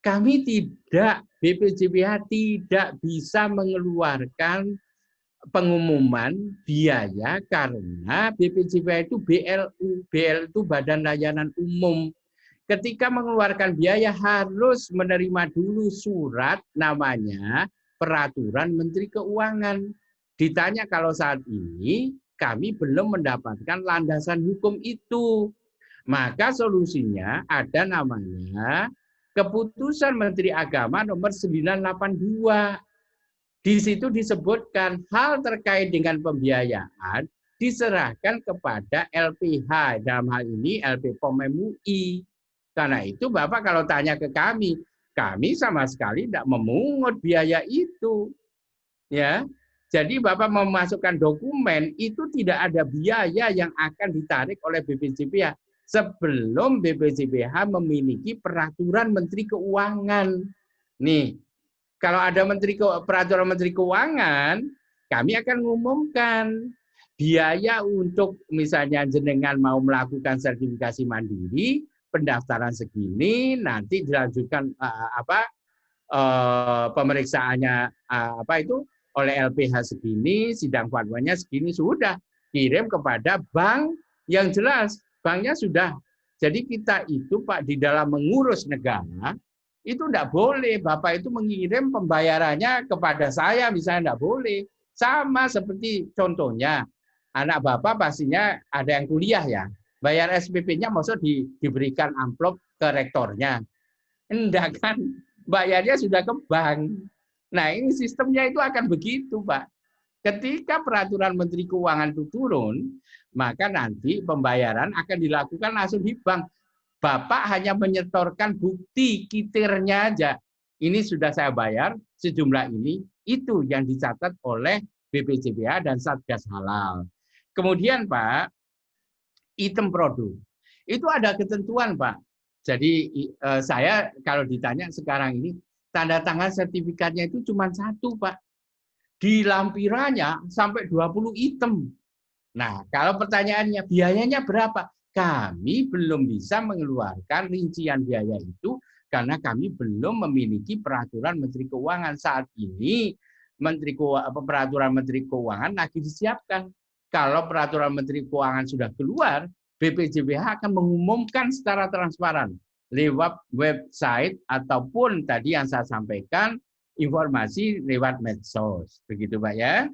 kami tidak, BPJPH tidak bisa mengeluarkan pengumuman biaya karena BPJPH itu BLU. BLU itu Badan Layanan Umum. Ketika mengeluarkan biaya harus menerima dulu surat namanya Peraturan Menteri Keuangan. Ditanya kalau saat ini kami belum mendapatkan landasan hukum itu. Maka solusinya ada namanya Keputusan Menteri Agama nomor 982. Di situ disebutkan hal terkait dengan pembiayaan diserahkan kepada LPH, dalam hal ini LP POM MUI. Karena itu Bapak kalau tanya ke kami sama sekali tidak memungut biaya itu. Ya. Jadi Bapak memasukkan dokumen itu tidak ada biaya yang akan ditarik oleh BPJPH sebelum BPJPH memiliki peraturan Menteri Keuangan. Nih, kalau ada peraturan Menteri Keuangan, kami akan mengumumkan biaya untuk misalnya jenengan mau melakukan sertifikasi mandiri, pendaftaran segini, nanti dilanjutkan pemeriksaannya oleh LPH segini, sidang fatwanya segini, sudah kirim kepada bank yang jelas, banknya sudah. Jadi kita itu Pak di dalam mengurus negara itu tidak boleh Bapak itu mengirim pembayarannya kepada saya misalnya, tidak boleh. Sama seperti contohnya anak Bapak pastinya ada yang kuliah ya, bayar SPP-nya maksud diberikan amplop ke rektornya, enggak kan, bayarnya sudah ke bank. Nah ini sistemnya itu akan begitu Pak. Ketika peraturan Menteri Keuangan itu turun, maka nanti pembayaran akan dilakukan langsung di bank. Bapak hanya menyetorkan bukti kitirnya aja. Ini sudah saya bayar sejumlah ini, itu yang dicatat oleh BPJPH dan Satgas Halal. Kemudian Pak, item produk. Itu ada ketentuan Pak. Jadi saya kalau ditanya sekarang ini, tanda tangan sertifikatnya itu cuma satu Pak. Di lampirannya sampai 20 item. Nah, kalau pertanyaannya biayanya berapa? Kami belum bisa mengeluarkan rincian biaya itu karena kami belum memiliki peraturan Menteri Keuangan. Saat ini peraturan Menteri Keuangan lagi disiapkan. Kalau peraturan Menteri Keuangan sudah keluar, BPJPH akan mengumumkan secara transparan lewat website ataupun tadi yang saya sampaikan informasi lewat medsos. Begitu Pak ya.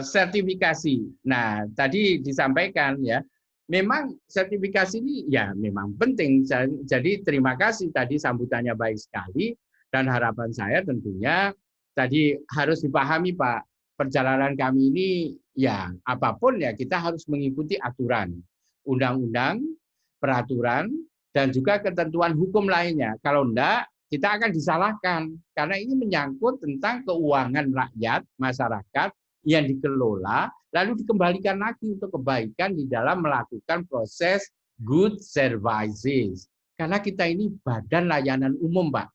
Sertifikasi. Nah, tadi disampaikan ya, memang sertifikasi ini ya memang penting. Jadi terima kasih tadi sambutannya baik sekali dan harapan saya tentunya tadi harus dipahami Pak, perjalanan kami ini ya apapun ya kita harus mengikuti aturan, undang-undang, peraturan dan juga ketentuan hukum lainnya. Kalau enggak kita akan disalahkan karena ini menyangkut tentang keuangan rakyat, masyarakat yang dikelola lalu dikembalikan lagi untuk kebaikan di dalam melakukan proses good services. Karena kita ini badan layanan umum, Pak.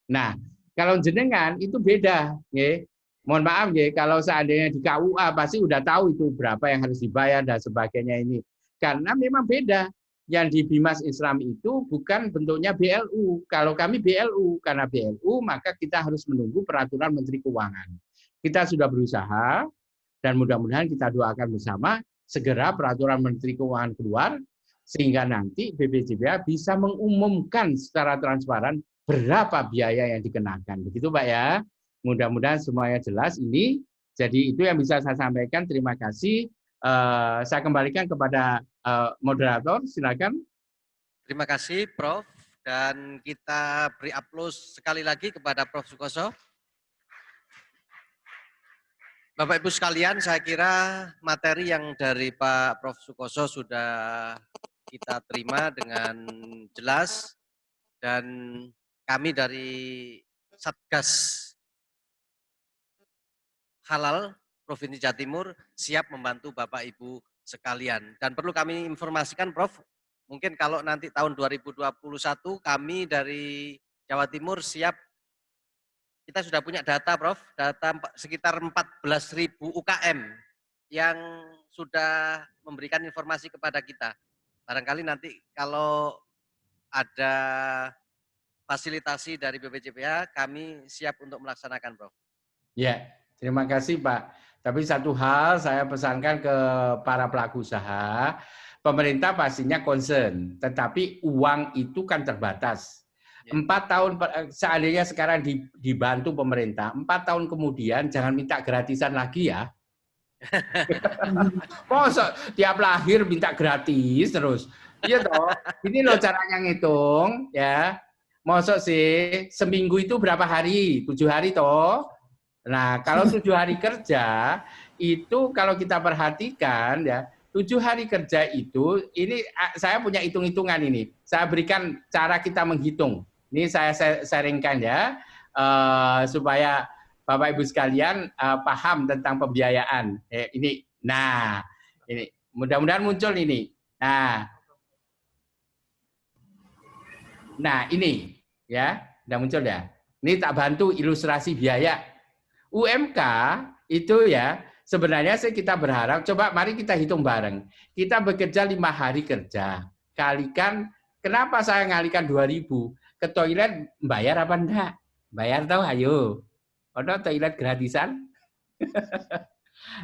Nah, kalau jenengan itu beda, ya. Mohon maaf ya, kalau seandainya di KUA pasti udah tahu itu berapa yang harus dibayar dan sebagainya ini. Karena memang beda. Yang di Bimas Islam itu bukan bentuknya BLU. Kalau kami BLU, karena BLU maka kita harus menunggu peraturan Menteri Keuangan. Kita sudah berusaha dan mudah-mudahan kita doakan bersama segera peraturan Menteri Keuangan keluar sehingga nanti BPJPH bisa mengumumkan secara transparan berapa biaya yang dikenakan. Begitu Pak ya. Mudah-mudahan semuanya jelas ini. Jadi itu yang bisa saya sampaikan. Terima kasih. Saya kembalikan kepada moderator, silakan. Terima kasih Prof. Dan kita beri aplaus sekali lagi kepada Prof. Sukoso. Bapak Ibu sekalian, saya kira materi yang dari Pak Prof. Sukoso sudah kita terima dengan jelas dan kami dari Satgas Halal Provinsi Jawa Timur siap membantu Bapak Ibu sekalian. Dan perlu kami informasikan Prof, mungkin kalau nanti tahun 2021 kami dari Jawa Timur siap, kita sudah punya data Prof, data sekitar 14.000 UKM yang sudah memberikan informasi kepada kita. Barangkali nanti kalau ada fasilitasi dari BPJPH, kami siap untuk melaksanakan, Prof. Ya, terima kasih Pak. Tapi satu hal saya pesankan ke para pelaku usaha, pemerintah pastinya concern, tetapi uang itu kan terbatas. 4 tahun, seandainya sekarang dibantu pemerintah, 4 tahun kemudian jangan minta gratisan lagi ya. Masa tiap lahir minta gratis terus. Iya toh. Ini loh caranya ngitung ya. Masa sih seminggu itu berapa hari? 7 hari toh. Nah, kalau 7 hari kerja itu kalau kita perhatikan ya, 7 hari kerja itu ini saya punya hitung-hitungan ini. Saya berikan cara kita menghitung. Ini saya sharingkan ya supaya Bapak Ibu sekalian paham tentang pembiayaan. Ini, nah, ini mudah-mudahan muncul ini. Nah ini ya, sudah muncul ya. Ini tak bantu ilustrasi biaya. UMK itu ya sebenarnya sih kita berharap. Coba mari kita hitung bareng. Kita bekerja 5 hari kerja, kalikan. Kenapa saya ngalikan 2.000? Ke toilet bayar apa enggak? Bayar tahu? Ayo. Ono toilet gratisan?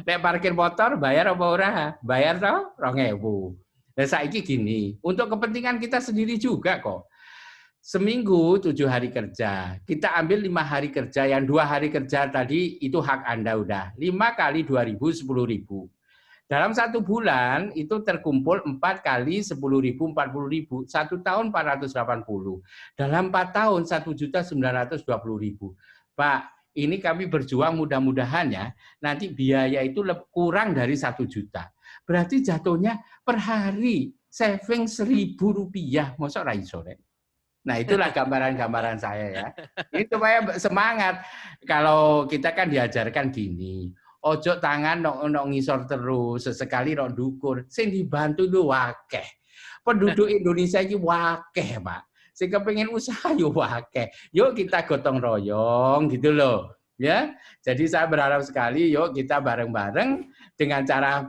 Nek parkir motor bayar apa ora? Bayar toh 2.000. Nah saiki gini, untuk kepentingan kita sendiri juga kok. Seminggu 7 hari kerja, kita ambil 5 hari kerja, yang 2 hari kerja tadi itu hak Anda udah. 5 kali 2.000, 10.000. Dalam 1 bulan itu terkumpul 4 kali 10.000, 40.000. 1 tahun 480. Dalam 4 tahun 1.920.000. Pak, ini kami berjuang mudah-mudahan ya, nanti biaya itu kurang dari 1 juta. Berarti jatuhnya per hari saving Rp1.000. Masa ra iso rek? Nah, itulah gambaran-gambaran saya ya. Ini supaya semangat. Kalau kita kan diajarkan gini, ojo tangan nok ngisor terus, sesekali nok dukur. Sing dibantu lu wakeh. Penduduk Indonesia ini wakeh, Pak. Sing kepengin usaha yo wakeh. Yuk kita gotong royong gitu loh. Ya. Jadi saya berharap sekali yuk kita bareng-bareng dengan cara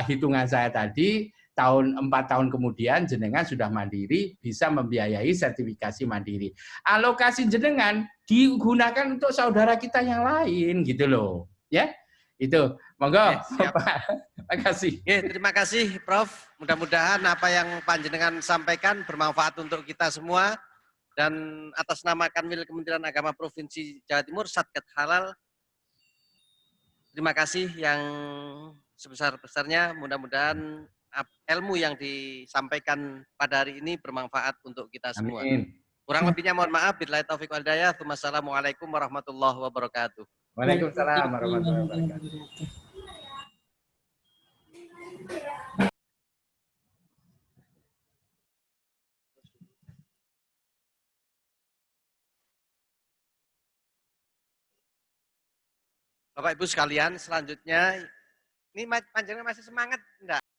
hitungan saya tadi 4 tahun kemudian jenengan sudah mandiri bisa membiayai sertifikasi mandiri. Alokasi jenengan digunakan untuk saudara kita yang lain gitu loh. Ya. Itu. Monggo. Terima kasih. Terima kasih Prof. Mudah-mudahan apa yang panjenengan sampaikan bermanfaat untuk kita semua. Dan atas nama Kanwil Kementerian Agama Provinsi Jawa Timur, Satgas Halal, terima kasih yang sebesar-besarnya. Mudah-mudahan ilmu yang disampaikan pada hari ini bermanfaat untuk kita semua. Amin. Kurang lebihnya mohon maaf. Billahi taufiq wal hidayah. Wassalamualaikum warahmatullahi wabarakatuh. Waalaikumsalam warahmatullahi wabarakatuh. Bapak Ibu sekalian, selanjutnya ini panjenengan masih semangat enggak?